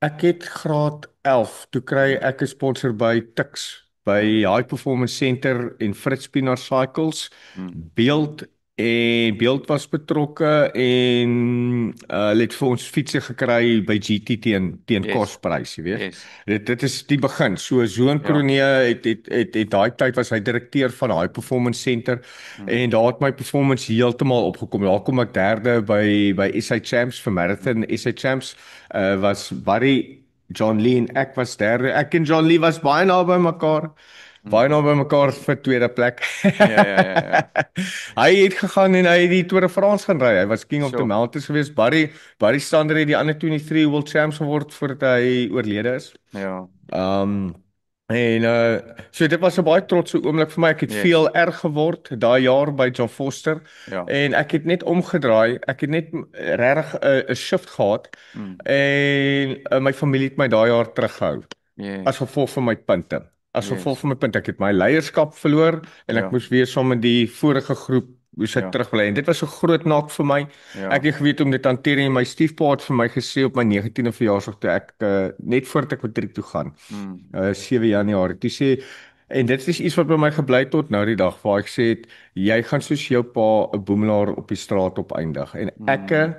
Ek het graad 11, toe kry ek 'n sponsor by Tuks, by Mm, High Performance Center en Fritz Pienaar Cycles. mm. Beeld was betrokke en hulle het vir ons fietsie gekry by GT teen Yes, kosprys, jy weet. yes. Dit is die begin. So Zoon Ja. Kronee het daai tyd was hy direkteur van High Performance Center Mm, en daar het my performance heeltemal opgekom. Daar kom ek derde by SA Champs vir marathon SA Champs. Was Barry, John Lee en ek was derde. Ek en John Lee was baie naby mekaar. Baie mm. naby mekaar vir tweede plek. Ja, ja, ja, ja. Hy het gegaan en hy het die Tour de France gaan ry. Hy was King of the Sure. Mountains geweest. Barry Stander het die ander 23 World Champs geword voordat hy oorlede is. Ja, Um en so dit was 'n baie trotse oomblik vir my. Ek het yes. veel erg geword daai jaar by John Foster Ja. en ek het net omgedraai. Ek het net regtig 'n shift gehad Mm, en my familie het my daai jaar teruggehou as yes. gevolg van my punte. As gevolg Yes. van my punte, ek het my leierskap verloor en ek Ja, moes weer saam met die vorige groep moes ek ja, terugbly en dit was 'n groot nak vir my. Ek ja. het geweet om dit te hanteer en my stiefpa het vir my gesê op my 19de verjaarsdag toe ek net voordat ek matriek toe gaan. Mm, 7 Januarie. Toe sê en dit is iets wat by my gebly tot nou die dag waar ek sê het, jy gaan soos jou pa 'n boemelaar op die straat opeindig en ek mm.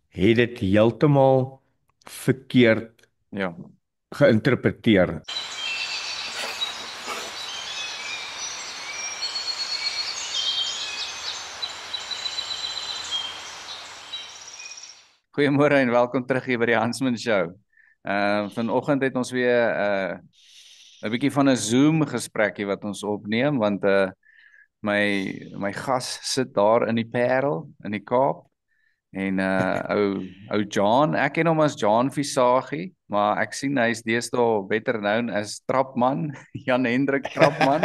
het dit heeltemal verkeerd Ja. geïnterpreteer. Goeiemôre en welkom terug hier by die Hansman Show. Vanoggend het ons weer 'n bietjie van 'n Zoom gesprekkie wat ons opneem want my gas sit daar in die Parel in die Kaap. En ou John, ek ken hom as John Visagie, maar ek sien hy's deesdae better known as Trapman, Jan Hendrik Trapman.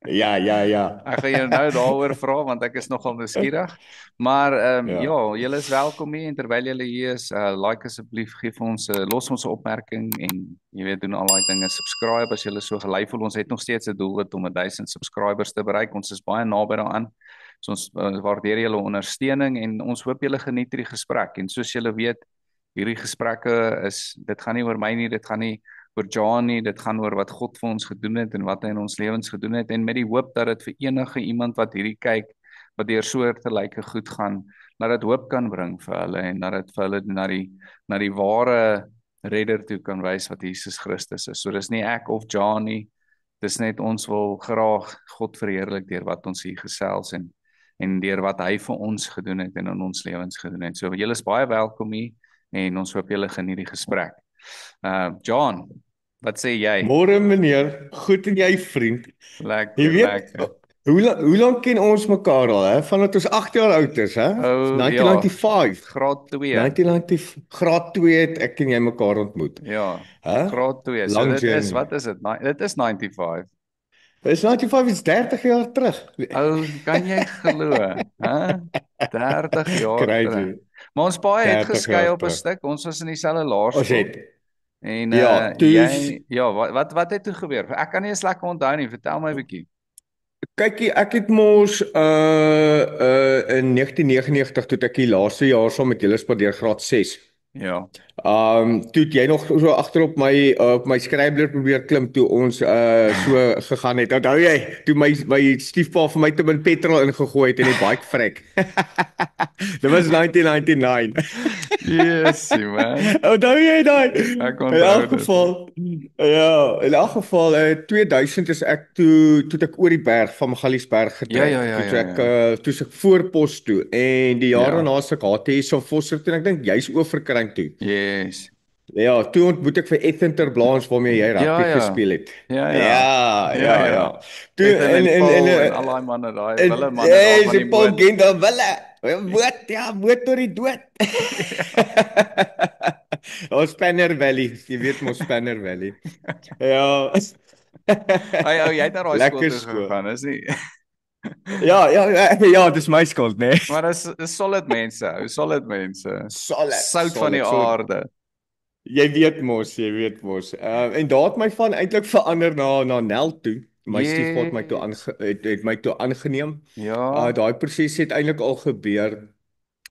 Ja, ja, ja. Ek gaan jou nou daaroor vra want ek is nogal nuuskierig. Maar ja, Ja. julle is welkom hier en terwyl julle hier is, like asseblief, gee vir ons los ons 'n opmerking en jy weet doen al daai dinge, subscribe as julle so gelei voel. Ons het nog steeds 'n doelwit om 1000 subscribers te bereik. Ons is baie naby daaraan. So ons waardeer julle ondersteuning en ons hoop julle geniet hierdie gesprek. En soos julle weet, hierdie gesprekke dit gaan nie oor my nie, dit gaan nie oor John nie, dit gaan oor wat God vir ons gedoen het en wat hy in ons lewens gedoen het en met die hoop dat dit vir enige iemand wat hierdie kyk, wat deur soortgelyke goed gaan, dat dit hoop kan bring vir hulle en dat dit vir hulle na die ware redder toe kan wys wat Jesus Christus is. So dis nie ek of John nie, dis net ons wil graag God verheerlik deur wat ons hier gesels en deur wat hy vir ons gedoen het en in ons lewens gedoen het. So julle is baie welkom hier en ons hoop julle geniet die gesprek. John, wat sê jy? Môre meneer, goed en jy vriend. Jy Lekker, weet, lekker. hoe lank ken ons mekaar al, hè? Vandat ons 8 jaar oud is, hè? Oh ja, 1995. graad 2. 1990 graad 2 het ek en jy mekaar ontmoet. Ja, Hè? graad 2. So Long dit is, journey. wat is dit? Dit is 95. Dis 95 is 30 jaar terug. Ou, kan jy glo, hè? 30 jaar terug. Crazy. Maar ons paai het 30 geskei jaar op 'n terug. stuk. Ons was in dieselfde Ons laerskool. het En ja, toe jy ja, wat het toe gebeur? Ek kan nie eens lekker onthou nie. Vertel my 'n bietjie. kykie, ek het mos in 1999 toe ek die laaste jaar saam met julle spandeer graad 6. Ja. Toe het jy nog so agterop op my skryfblad probeer klim toe ons so gegaan het. Onthou jy, toe my stiefpa vir my te min petrol ingegooi het en die bike vrek. Dit was 1999. Yes, man. Onthou jy daai? Ek In onthou elk dit. geval, ja, in elk geval 2000 is ek toe ek oor die berg van Magaliesberg Ja, ja, getrek. ja, Toe ja, ek ja. toe ek voorpos toe en die jare Ja. na se HTS van Vosser toe en ek dink jy's oorverkring toe. Yes. Ja, toe ontmoet ek vir Ethan ter Blaans waarmee jy Ja, rugby ja. gespeel het. Ja, ja. Ja, Ja, ja, ja. ja. Toe Ethan en en Paul en al daai manne daai, en wille manne daar van sy die Paul boot. Genda wille. Boot, ja, motor die dood. Ons Spanner Valley, jy weet mos Spanner Valley. Ja. Ai, ou, jy het na daai skool Lekker toe skool. gegaan, is nie? Ja, ja, ja, ja, dis my skuld, né? Maar dis solid mense, ou, solid mense. Solid, Sout van die solid. So aarde. jy weet mos. En daar het my van eintlik verander na Nel toe. My stiefpa het my toe het my toe aangeneem. Ja. Daai proses het eintlik al gebeur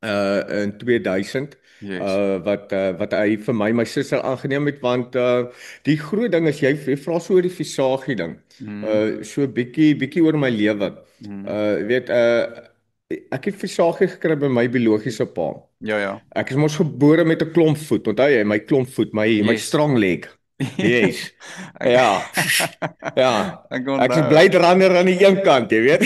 in 2000. Yes. Wat hy vir my suster aangeneem het, want die groot ding is jy vra so oor die visagie ding. Mm, So bietjie oor my lewe. mm. Weet ek het visagie gekry by my biologiese pa. Ja, ja. Ek is mos gebore met 'n klomp voet. Onthou jy, my klomp voet, my Yes. strong leg. Yes. Ek Ja. Ja. ek Ek is onthou. Blade Runner aan die een kant, jy weet.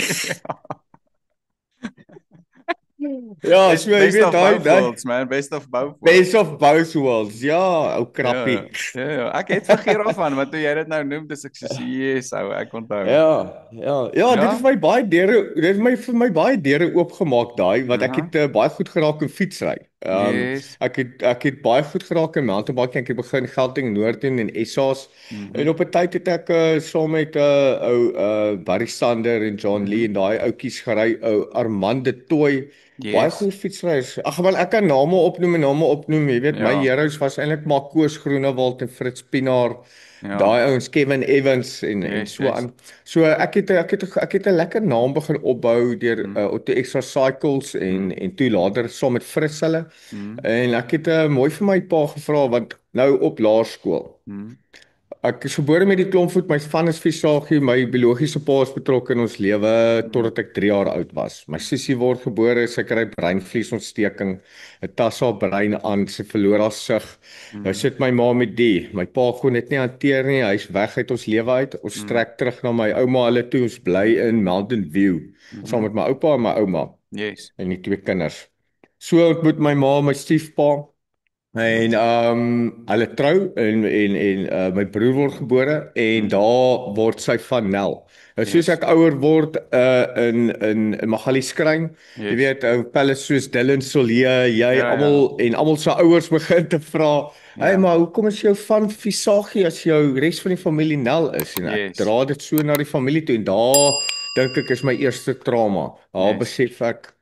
Ja, so jy Best weet of both daai worlds, man. Best of both best worlds. of both worlds. Ja, ou krappie. Ja, ja, ja. Ek het vergeet daarvan, maar toe jy dit nou noem, dis ek sê yes, ou, ek onthou. Ja, dit het Ja? vir my baie deure, dit het my vir my baie deure oopgemaak daai, want ek Aha. het baie goed geraak in fietsry. Yes. Ek het baie goed geraak in mountainbiking. Ek het begin Gauteng Noord doen en SA's. En Mhm. op 'n tyd het ek saam met ou Barry Sander en John Lee Mhm. en daai ouetjies gery, ou Armand de Tooy. Baie Yes. goeie fietsryers. Ag man, ek kan name opnoem. Jy weet, my Ja. heroes was eintlik maar Koos Groenewald en Fritz Pinaar. Ja. Daai ouens, Kevin Evans en Yes, so yes. aan. So ek het 'n lekker naam begin opbou deur Mm. Auto Extra Cycles Mm. en toe later saam met Fritz hulle. Mm. En ek het mooi vir my pa gevra want nou op laerskool. Mm. Ek is gebore met die klompvoet, my van is visagie, my biologiese pa is betrokke in ons lewe Mm. totdat ek 3 jaar oud was. My sussie word gebore, sy kry breinvliesontsteking, 'n tas haar brein aan, sy verloor haar sig. Nou Mm. sit my ma met die. My pa kon dit nie hanteer nie, hy's weg uit ons lewe uit. Ons Mm. trek terug na my ouma hulle toe, ons bly in Mountain View saam Mhm. met my oupa en my ouma Yes. en die 2 kinders. So ontmoet my ma my stiefpa. En hulle trou en my broer word gebore en Mhm. daar word sy van Nel. Nou soos Yes. ek ouer word in Magalieskryn, jy Yes. weet, ou pelle soos Dylan Solje, jy Ja, ja. almal se ouers begin te vra, "Hey, Ja. maar hoekom is jou van Visagie as jou res van die familie Nel is?" En ek Yes. dra dit so na die familie toe en daar dink ek is my eerste trauma. Daar Yes. besef ek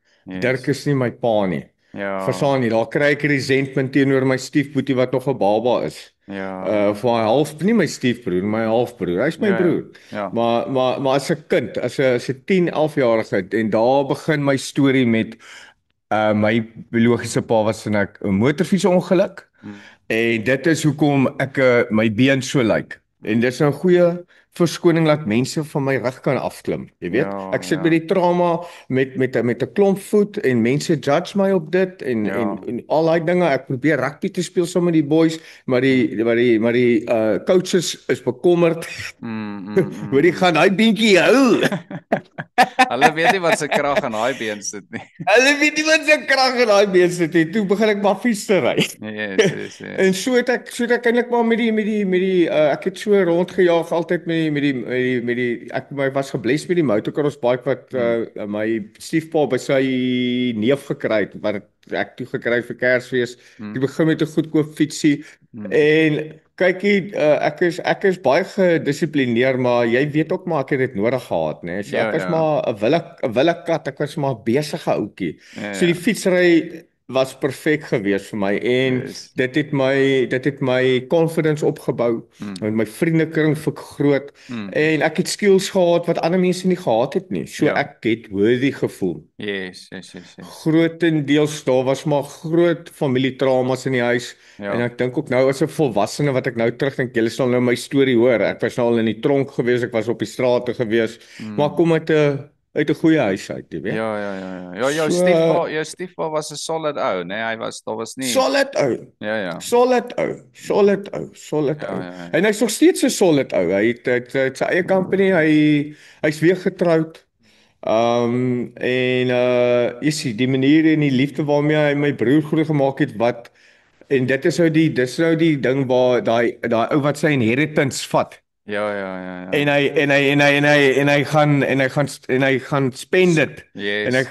Dirk Yes. is nie my pa nie. Ja. Verstaan jy, daar kry ek resentment teenoor my stiefboetie wat nog 'n baba is. Ja, ja. Vir my nie my stiefbroer, my halfbroer. Hy's my Ja, ja. broer. Ja. Maar as 'n kind, as 'n 10, 11 jarige en daar begin my storie met my biologiese pa was in 'n motorfietsongeluk Mm. en dit is hoekom ek my been so lyk. En Mm. dis 'n goeie verskoning dat mense van my rug kan afklim, jy weet. Ja, Ek sit by ja. die trauma met 'n klomp voet en mense judge my op dit Ja. en al daai dinge. Ek probeer rugby te speel saam met die boys, maar die coaches is bekommerd. Mm, mm, Hoor jy mm. gaan daai beentjie hou. Hulle weet nie wat se krag in daai been sit nie. Hulle weet nie wat se krag in daai been sit nie. Toe begin ek maar fiets te ry. Yes, yes, En yes. so het ek eintlik maar met die ek het so rondgejaag altyd met die ek my was gebless met die motocross bike wat Mm. my stiefpa by sy neef gekry het wat ek toe gekry het vir Kersfees. Ek Mm. begin met 'n goedkoop fietsie Mm. en kykie ek is baie gedissiplineerd, maar jy weet ook maar ek het dit nodig gehad, né? So Ja, ek was ja. maar 'n wille kat, ek was maar 'n besige ouetjie. Ja, So die ja. fietsry was perfek geweest vir my en Yes. dit het my confidence opgebou Mm. en my vriendekring vergroot Mm. en ek het skills gehad wat ander mense nie gehad het nie. So Ja. ek het worthy gevoel. Yes, yes, yes, yes. Grootendeels daar was maar groot familietraumas in die huis Ja. en ek dink ook nou as 'n volwassene wat ek nou terugdink, julle sal nou my storie hoor. Ek was nou al in die tronk gewees, ek was op die strate gewees, maar ek Mm. kom uit 'n goeie huis uit, jy weet. Ja, ja, ja, ja. Ja, So jou stiefpa was 'n solid ou, né? Daar was nie. solid ou. Ja, ja. Solid Ja, ou. ja, ja. En hy's nog steeds 'n solid ou. Hy het sy eie company, hy's weer getroud. En jy sien die manier en die liefde waarmee hy my broer groot gemaak het wat en dis nou die ding waar daai ou wat sy inheritance vat Ja, ja, ja, ja. en hy gaan spend dit. En Yes.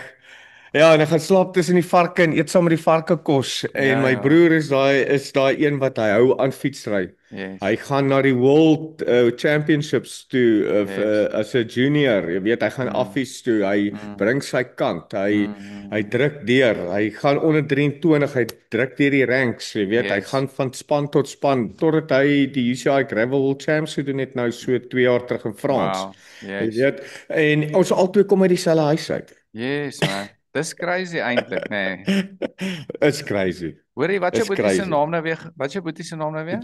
en ek gaan slaap tussen die varke en eet saam met die varke kos. En Ja, my ja. broer is daai een wat hy hou aan fietsry. Yes. Hy gaan na die World Championships toe Yes. as 'n junior. Jy weet, hy gaan Mm. affies toe. Hy Mm. bring sy kant. Mm. Hy druk deur. Hy gaan onder 23. Hy druk deur die ranks. Jy weet, hy Yes. gaan van span tot span totdat hy die UCI Gravel World Champs gedoen het nou so 2 jaar terug in Frans. Wow. Jy Yes. weet, en ons albei kom uit dieselfde huis uit. Yes, man. Dis crazy eintlik, nê. It's crazy. Hoorie, wat is jou Dis boetie se crazy. naam nou weer? Wat is jou boetie se naam nou weer?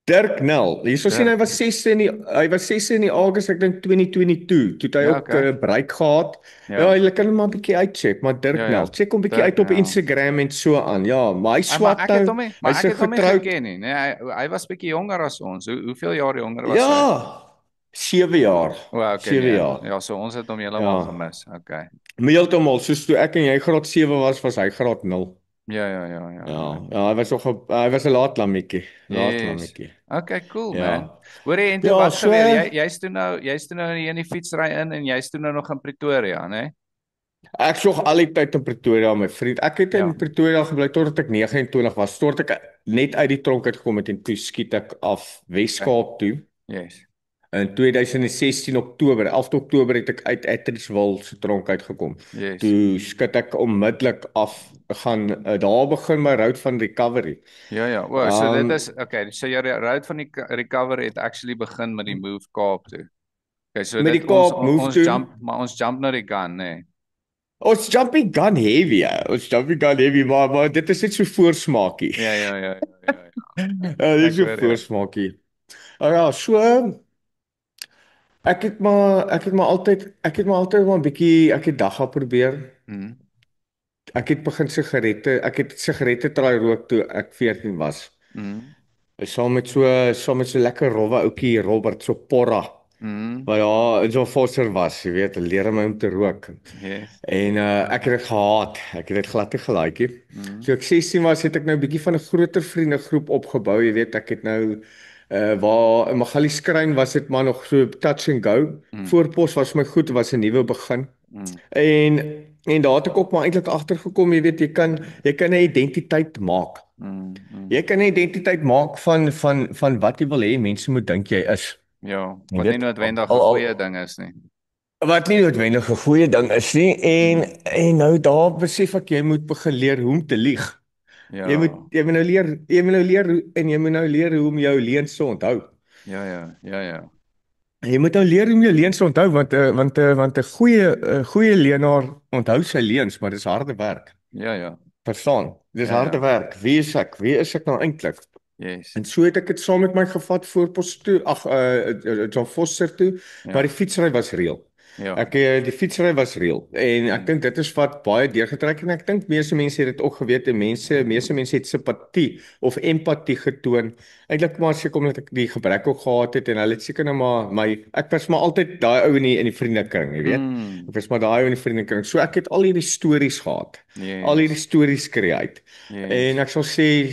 Dirk Nel. Hierso sien Dirk. hy was 6 in die August ek dink 2022. Toe het hy Ja, ook 'n okay. break gehad. Ja, Ja. jy kan hom maar 'n bietjie uitcheck, maar Ja, Dirk Nel. ja. Check hom 'n bietjie Dirk uit op nou. Instagram en so aan. Ja, maar hy Maar swat ek het nou. hom nie, maar Hy's ek nou het hom nie getroud. geken nie. Nee, hy was bietjie jonger as ons. Hoeveel jaar jonger was hy? Ja. 7 jaar. O, okay 7 nee. jaar. Ja, so ons het hom heeltemal Ja. gemis. Okay. Heeltemal soos toe ek en jy graad 7 was hy graad 0. Ja, ja, ja, ja, Ja, ja. ja, hy was 'n laat lammetjie. Laat Yes. lammetjie. Okay, cool man. Ja. Hoorie, en toe Ja, wat so gebeur? Jy's toe nou hier in die fietsry in en jy's toe nou nog in Pretoria, né? ek sorg al die tyd in Pretoria, my vriend. Ek het in Ja. Pretoria gebly totdat ek 29 was. Totdat ek net uit die tronk uitgekom het en toe skiet ek af Okay. Weskaap toe. Yes. In 2016 Oktober, 11 Oktober het ek uit Atteridgeville se tronk uitgekom. Yes. Toe skiet ek onmiddellik af, gaan daar begin my route van recovery. Ja, ja. O, so dit Um is okay, so jou route van die recovery het actually begin met die move Kaap toe. Okay, so met dit die Kaap move toe. ons jump nou die gun, nê. Ons jumping gun heavy, ja. Ons jumping gun heavy, maar dit is net so voorsmaakie. Ja, ja, ja, ja, ja, ja. Ja, dit is Ek so hoor jou. voorsmaakie. Ja, so ek het maar altyd maar 'n bietjie ek het dagga probeer. Mhm. Ek het sigarette traai rook toe ek 14 was. Mhm. Saam met so lekker rowwe ouetjie Robert so porra. Mhm. Maar ja, in so 'n Foster was, jy weet, leer my om te rook. Yes. En ek het dit gehaat. Ek het dit glad nie gelike nie. Mhm. So ek 16 was, het ek nou 'n bietjie van 'n groter vriendegroep opgebou, jy weet, ek het nou waar in Magalieskryn was dit maar nog so touch and go. Mhm. Voorpos was my goed, was 'n nuwe begin. Mhm. En daar het ek ook maar eintlik agtergekom, jy weet, jy kan 'n identiteit maak. Mhm. Jy kan 'n identiteit maak van wat jy wil hê mense moet dink jy is. Ja, Jy wat nie weet, noodwendig 'n goeie ding is nie. wat nie noodwendig 'n goeie ding is nie en nou daar besef ek jy moet begin leer hoe om te lieg. Ja. Jy moet nou leer en jy moet nou leer hoe om jou leuns te onthou. Ja, ja, ja, ja. Jy moet nou leer hoe om jou leuns te onthou want 'n goeie leienaar onthou sy leuns, maar dis harde werk. Ja, ja. Verstaan? Dis Ja, harde ja. werk. Wie is ek? Wie is ek nou eintlik? Yes. En so het ek dit saam met my gevat voorpos toe, John Foster toe, Ja. maar die fietsry was reël. Ja. Die fietsry was reël en ek dink dit is wat baie deurgetrek en ek dink meeste mense het dit ook geweet en meeste mense het simpatie of empatie getoon. Eintlik maar seker omdat ek die gebrek ook gehad het en hulle het seker nou maar ek was maar altyd daai ou in die vriendekring, jy weet. Mm. Ek was maar daai ou in die vriendekring. So ek het al hierdie stories gehad. Yes. Al hierdie stories create. Yes. En ek sal sê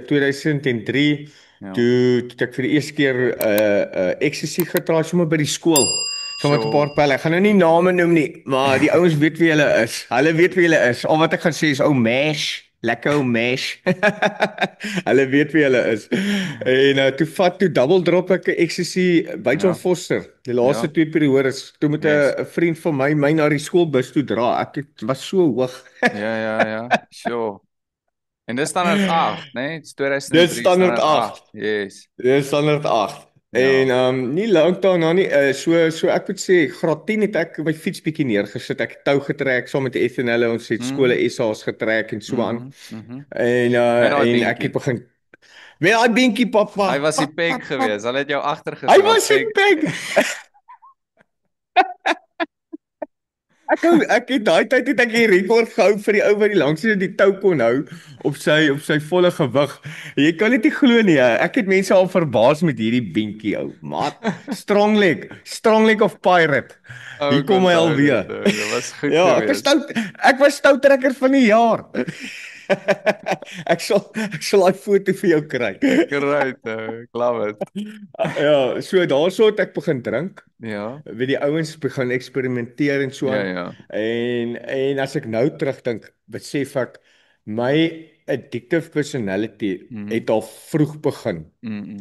2003 Ja. toe ek vir die eerste keer ecstasy getraai sommer by die skool. Sommer met 'n paar pelle. Ek gaan nou nie name noem nie, maar die ouens weet wie hulle is. Hulle weet wie hulle is. Al wat ek gaan sê is ou Mash, lekker ou Mash. Hulle weet wie hulle is. En toe double drop ek 'n ecstasy by John Ja. Foster. Die laaste Ja. 2 periodes. Toe moet 'n Yes. vriend van my na die skoolbus toe dra. Was so hoog. Ja, ja, ja. Sure. En dis standaard 8, né? Nee? Dis 2003 Dis standaard 8. Yes. Dis standaard 8. Ja. En nie lank daarna nie, so ek moet sê graad 10 het ek my fiets bietjie neergesit. Ek het tou getrek saam met Ethanelle, ons het skole SA's getrek en so aan. Mhm. En ek het begin met daai dinkie pappa. Hy was die peg geweest. Hulle het jou agter gesit. Hy was 'n peg. Ek het daai tyd het ek die rekord gehou vir die ou wat die langste die tou kon hou op sy volle gewig. Jy kan dit nie glo nie. Ek het mense al verbaas met hierdie beentjie ou. Maat, strong leg of pirate. Hier kom hy alweer. Dit was goed Ja, geweest. ek was stoutrekker van die jaar. Ek sal daai foto vir jou kry. Great, love it. Ja, so daarso het ek begin drink. Ja. Wie die ouens begin eksperimenteer en so Ja, aan. ja. En as ek nou terugdink, besef ek my addictive personality het al vroeg begin.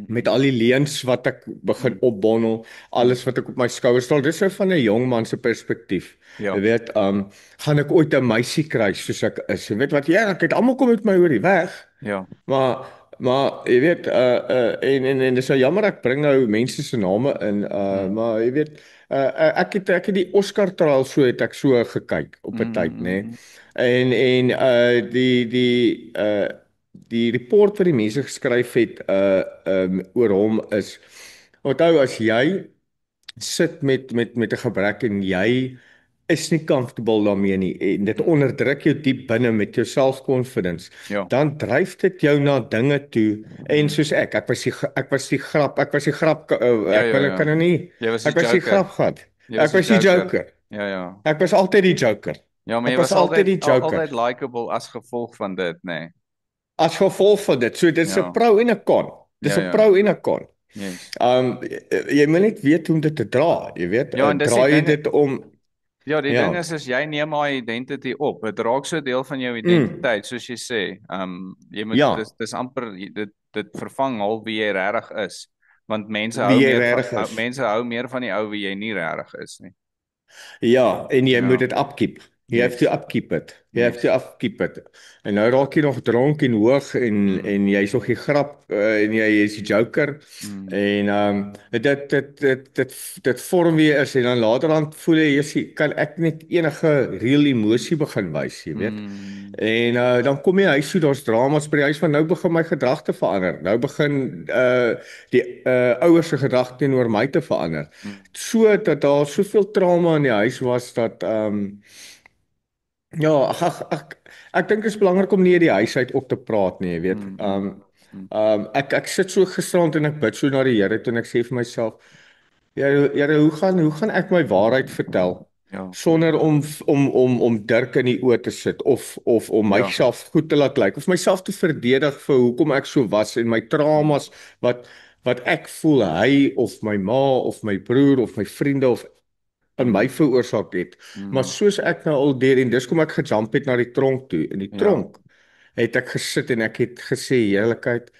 Met al die leuns wat ek begin opbondel, alles wat ek op my skouers dra. Dis nou van 'n jong man se perspektief. Ja. Jy weet, gaan ek ooit 'n meisie kry soos ek is? Jy weet wat, ja, ek het almal kom met my oor die weg, Ja. maar maar jy weet en dis nou jammer ek bring nou mense se name in Mm. maar jy weet ek het die Oscar trial het ek so gekyk op 'n tyd nê Mm. en die report wat die mense geskryf het oor hom is onthou as jy sit met 'n gebrek en jy is nie comfortable daarmee nie en dit Mm. onderdruk jou diep binne met jou self-confidence, Ja. dan dryf dit jou na dinge toe en Mm. soos ek was die grap Ja, ek ja, wil ja. kan nou nie Jy was die ek was die Joker. grap gehad. Jy was Ek die was die Joker. joker. Ja, ja. Ek was altyd die joker. Ja, maar Ek jy was was altyd altyd die joker. altyd likable as gevolg van dit, nê. Nee. As gevolg van dit. So dis 'n Ja. pro en 'n con. Dis Ja, 'n ja. pro en 'n con. Yes. Jy moet net weet hoe om dit te dra, jy weet, Ja, en dis die draai jy ding. dit om Ja, die ding ja. is jy neem haar identity op. Dit raak so deel van jou Mm, identiteit, soos jy sê. Jy moet ja, dis amper dit vervang al wie jy regtig is. Want wie jy regtig is. mense hou meer van die ou wie jy nie regtig is nie. Ja, en jy moet Ja. dit upkeep. You have to Yes. upkeep it. You have to Yes. upkeep it. En nou raak jy nog dronk en hoog Mm. en jy's nog die grap en jy is die joker. Mm. En dit vorm wie jy is en dan laterand voel jy kan ek net enige reël emosie begin wys, jy weet. Mm. En dan kom jy huis toe, daar's dramas by die huis van nou begin my gedrag te verander. Nou begin die ouers se gedrag teenoor my te verander. Mm. So dat daar soveel trauma in die huis was dat ja, ek dink dit is belangrik om nie uit die huis uit op te praat nie, jy weet. Mm. Mm. Mm. Ek sit so gisterand en ek bid so na die Here toe en ek sê vir myself, Here, hoe gaan ek my waarheid vertel Ja. sonder om Dirk in die oë te sit of om Ja. myself goed te laat lyk of myself te verdedig vir hoekom ek so was en my Mm. traumas wat ek voel hy of my ma of my broer of my vriende of in my Mm. veroorsaak het. Maar Mm. soos ek nou al deur en dis kom ek gejump het na die tronk toe. In die Ja. tronk het ek gesit en ek het gesê, heerlikheid,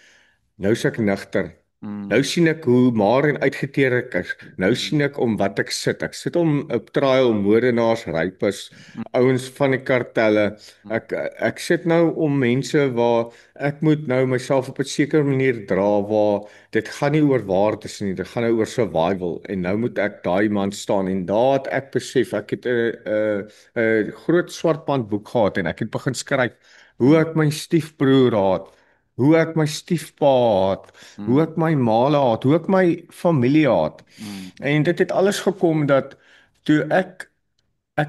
nou is ek nugter. Nou Mm. sien ek hoe maar en uitgeteer ek is. Nou Mm. sien ek om wat ek sit. Ek sit om op trial moordenaars, rapers, Mm. ouens van die kartelle. Mm. Ek sit nou om mense waar ek moet nou myself op 'n sekere manier dra waar dit gaan nie oor waardes nie, dit gaan nou oor survival en nou moet ek daai man staan en daar het ek besef ek het 'n groot swartband boek gehad en ek het begin skryf hoe Mm. ek my stiefbroer haat, hoe ek my stiefpa haat, hoe Mm. ek my maale haat, hoe ek my familie haat. Mm. En dit het alles gekom dat toe ek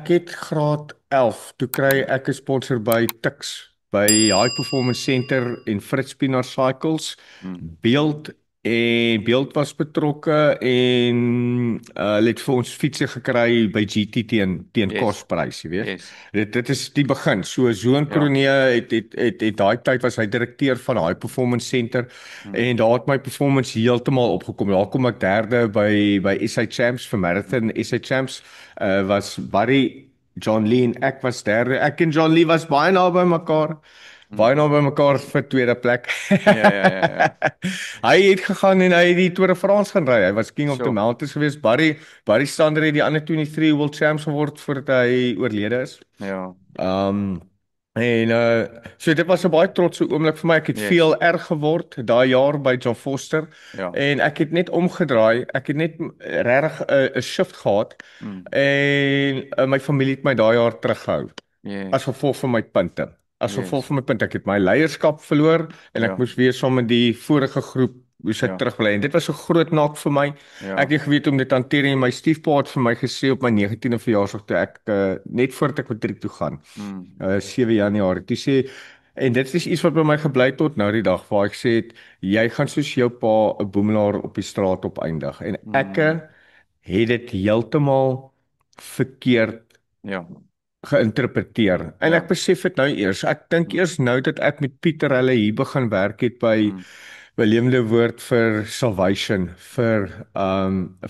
het graad 11, toe kry ek 'n sponsor by Tuks, by High Performance Center en Fritz Pienaar Cycles. Mm. Beeld was betrokke en hulle het vir ons fietsie gekry by GT teen Yes. kosprys, jy weet. Yes. Dit is die begin. So Zoon Ja. Kronee het daai tyd was hy direkteur van High Performance Center Mm. en daar het my performance heeltemal opgekom. Daar kom ek derde by SA Champs vir marathon. SA Champs was Barry, John Lee en ek was derde. Ek en John Lee was baie naby mekaar. Baie Mm. naby mekaar vir tweede plek. Ja, ja, ja, ja. Hy het gegaan en hy het die Tour de France gaan ry. Hy was King of the Sure. Mountains geweest. Barry Stander het die ander 23 World Champs geword voordat hy oorlede is. Ja. En so dit was 'n baie trotse oomblik vir my. Ek het Yes. veel erg geword daai jaar by John Foster Ja. en ek het net omgedraai. Ek het net regtig 'n shift gehad Mm. en my familie het my daai jaar teruggehou as Yes. gevolg van my punte. As gevolg Yes. van my punte, ek het my leierskap verloor en ek Ja. moes weer saam met die vorige groep moes ek Ja. terugbly en dit was 'n groot nak vir my. Ja. Ek het geweet om dit te hanteer en my stiefpa het vir my gesê op my 19de verjaarsdag toe ek net voordat ek matriek toe gaan. Mm. 7 Januarie. Toe sê en dit is iets wat by my gebly tot nou die dag waar ek sê het, jy gaan soos jou pa 'n boemelaar op die straat opeindig en ek Mm. het dit heeltemal verkeerd Ja. geïnterpreteer. En Ja. ek besef dit nou eers. Ek dink eers nou dat ek met Pieter hulle hier begin werk het by Mm. Lewende Woord vir Salvation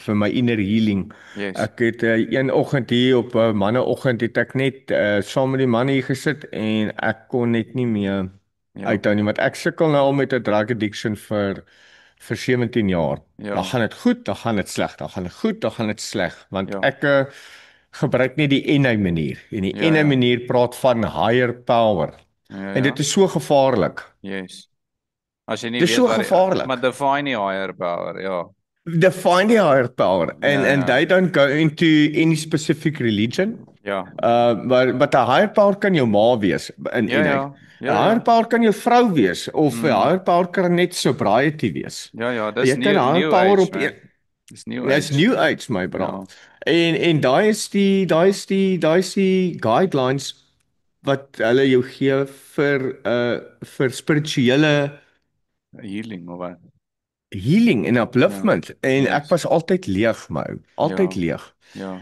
vir my inner healing. Yes. Ek het een oggend hier op 'n manneoggend het ek net saam met die manne hier gesit en ek kon net nie meer Ja. uithou nie want ek sukkel nou al met 'n drug addiction vir 17 jaar. Ja. Dan gaan dit goed, dan gaan dit sleg, dan gaan dit goed, dan gaan dit sleg want Ja. ek gebruik nie die NA manier en die Ja, NA ja. manier praat van higher power Ja. en dit is so gevaarlik. Yes. As jy nie Dis weet so wat maar gevaarlik. define die higher power, ja. Define the higher power, Ja, and ja. they don't go into any specific religion. Ja. Maar 'n higher power kan jou ma wees Ja, en 'n ja. Ja, higher ja. power kan jou vrou wees of 'n Mm. higher power kan net sobriety wees. Ja, ja, dis Jy kan 'n higher new power age, op man. Dis new Dis age. new age my bra. Ja. En daai is die guidelines wat hulle jou gee vir spirituele Healing of wat? healing en Ja. upliftment en ek Yes. was altyd leeg my ou, altyd Ja. leeg. Ja.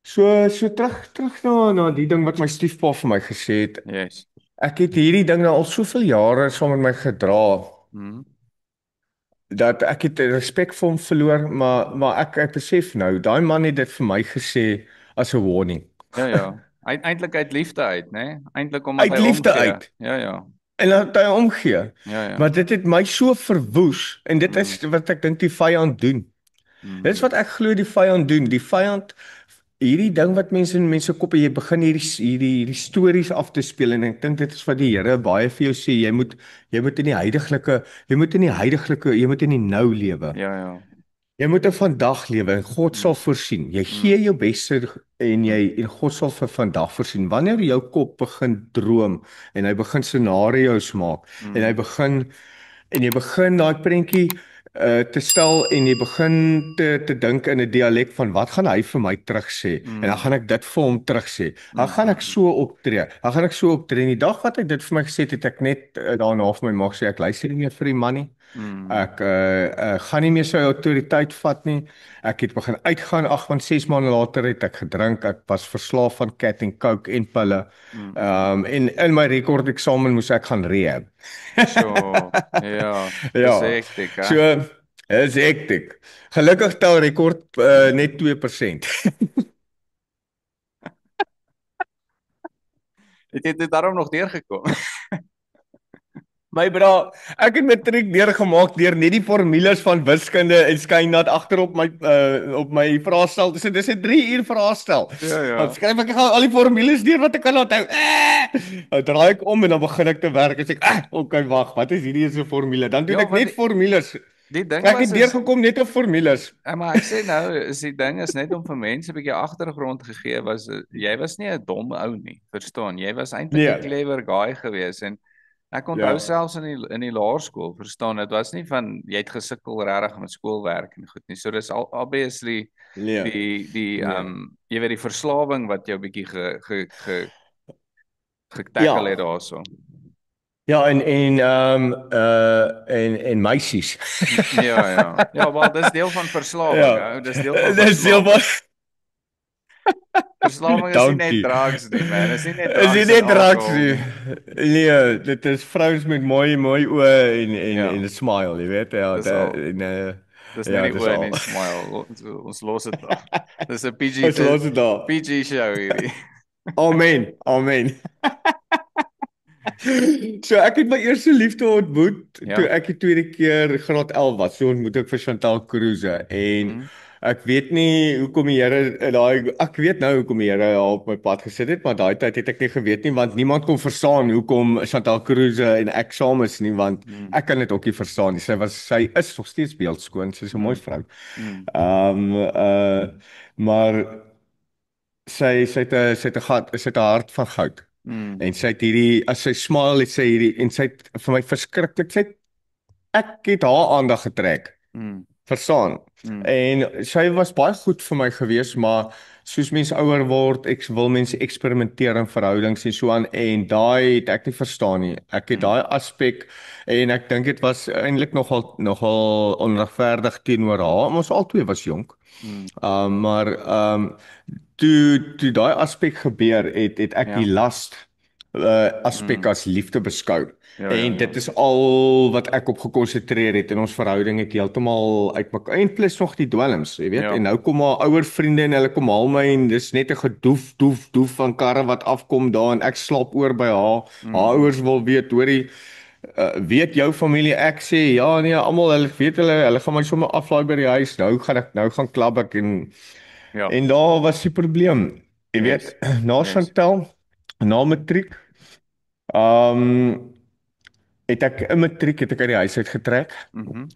So terug na die ding wat my stiefpa vir my gesê het. Yes. Ek het hierdie ding nou al soveel jare saam met my gedra Mm. dat ek het respek vir hom verloor, maar ek besef nou, daai man het dit vir my gesê as 'n warning. Ja, ja. Eintlik uit liefde uit, né? Nee? Eintlik omdat hy Uit liefde omgee. uit. Ja, ja. En laat hy omgee. Ja, ja. Maar dit het my so verwoes en dit Mm. is wat ek dink die vyand doen. Dit is Mm. wat ek glo die vyand doen. Die vyand hierdie ding wat mense in mense koppe jy begin hierdie stories af te speel en ek dink dit is wat die Here baie vir jou sê jy moet in die heidaglike jy moet in die nou lewe. Ja, ja. Jy moet in vandag lewe en God sal Mm. voorsien. Jy gee Mm. jou beste en God sal vir vandag voorsien. Wanneer jou kop begin droom en hy begin scenario's maak en hy Mm. begin en jy begin daai prentjie te stel en jy begin te dink in 'n dialek van wat gaan hy vir my terugsê en dan Mm. gaan ek dit vir hom terugsê. Dan Mm. gaan ek Mm. so optree. Dan gaan ek so optree. En die dag wat hy dit vir my gesê het ek net daarna vir my mag sê ek luister nie meer vir die man nie. Mm. Ek gaan nie meer sy autoriteit vat nie. Ek het begin uitgaan 8 van 6 maande later het ek gedrink. Ek was verslaaf van cat en coke en pille. Mm. Mm. En in my rekord eksamen moes ek gaan rehab. So, ja, dis Ja. hektiek, hè? So is hektiek. Gelukkig tel rekord net 2%. Het jy dit daarom nog deurgekom? My bra, ek het matriek deurgemaak deur net die formules van wiskunde en skynat agter op my vraestel. Dis 'n 3 uur vraestel. Ja, Dan ja. skryf ek gou al die formules deur wat ek kan onthou. Dan draai ek om en dan begin ek te werk en sê ek, okay, wag, wat is hierdie se formule? Dan doen Ja, ek want net formules. die ding Ek was het deurgekom net op formules. maar ek sê nou, is die ding is net om vir mense 'n bietjie agtergrond gegee was jy was nie 'n dom ou nie, verstaan? Jy was eintlik 'n Nee. clever guy gewees en ek onthou Ja. selfs in die laerskool, verstaan, dit was nie van jy het gesukkel regtig met skoolwerk en goed nie. So dis obviously Nee. die Nee. jy weet die verslawing wat jou bietjie getackle het Ja. daarso. Ja, en meisies. Ja, ja. Ja, wel dis deel van verslawing, Ja. ou. Dis deel van Dis deel verslawing. van Verslawing is nie net Dankie. drugs nie, man. Dis nie net Is drugs nie en net drugs alcohol nie. nie. Nee, dit is vrouens met mooi oë Ja, en 'n smile, jy weet. Ja, dis al. Dis net ja, die dis oë en al. die smile. Ons los dit af. Dis 'n PG Ons los dit daar. PG show hierdie. Amen. Amen. So ek het my eerste liefde ontmoet Ja. toe ek die tweede keer graad 11 was. So ontmoet ek vir Chantal Cruise en Mhm. ek weet nie hoekom die Here ek weet nou hoekom die Here haar op my pad gesit het, maar daai tyd het ek nie geweet nie want niemand kon verstaan hoekom Chantal Cruise en ek saam is nie want Mm. ek kan dit ook nie verstaan nie. Sy is nog steeds beeldskoon. Sy's 'n mooi vrou. Mm. Maar sy het 'n hart van goud. Mm. En sy het hierdie as sy smile het sy hierdie en sy het vir my verskriklik ek het haar aandag getrek. Mm. Verstaan? Mm. En sy was baie goed vir my gewees, maar soos mense ouer word, ek wil mense eksperimenteer in verhoudings en so aan en daai het ek nie verstaan nie. Ek het daai aspek en ek dink dit was eintlik nogal onregverdig teenoor haar. Ons albei was jonk. Mm. Maar toe daai aspek gebeur het ek Ja. die last aspek as liefde beskou. Ja, En ja, dit is al wat ek op gekonsentreer het en ons verhouding het heeltemal uitmekaar en plus nog die dwelms, jy weet. Ja. En nou kom haar ouer vriende en hulle kom haal my en dis net 'n doef van karre wat afkom daar en ek slaap oor by haar. Haar ouers wil weet, hoorie, weet jou familie ek sê ja nee almal hulle weet hulle gaan my sommer aflaai by die huis. Nou gaan klap ek Ja. en daar was die probleem. Jy Yes. weet, na Yes. Chantal, na matriek, ehm het ek in matriek het ek uit die huis uit getrek. Mhm.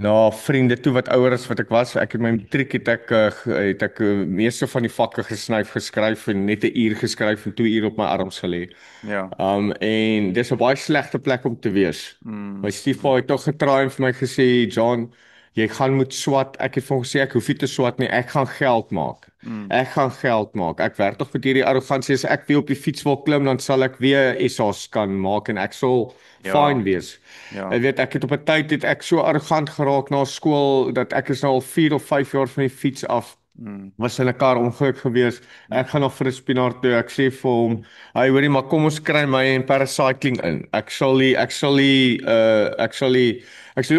Na vriende toe wat ouer as wat ek was. Ek het my matriek het ek meeste van die vakke gesnyf, geskryf en net 'n uur geskryf en 2 uur op my arms gelê. Ja. En dis 'n baie slegte plek om te wees. My Mm. stiefpa het tog getraai en vir my gesê, "John, jy gaan moet swat." Ek het vir hom gesê ek hoef nie te swat nie, ek gaan geld maak. Mm. Ek gaan geld maak. Ek werk tog met hierdie arrogansie as ek weer op die fiets wil klim, dan sal ek weer SA's kan maak en ek sal fine Ja. wees. Ja. Ek weet ek het op 'n tyd het ek so arrogant geraak na skool dat ek is nou al 4 of 5 jaar van die fiets af. Mm. Was in 'n kar ongeluk gewees. Ek gaan nog vir 'n spinaar toe. Ek sê vir hom, "Hy hoorie, maar kom ons kry my en paracycling in. Ek sal die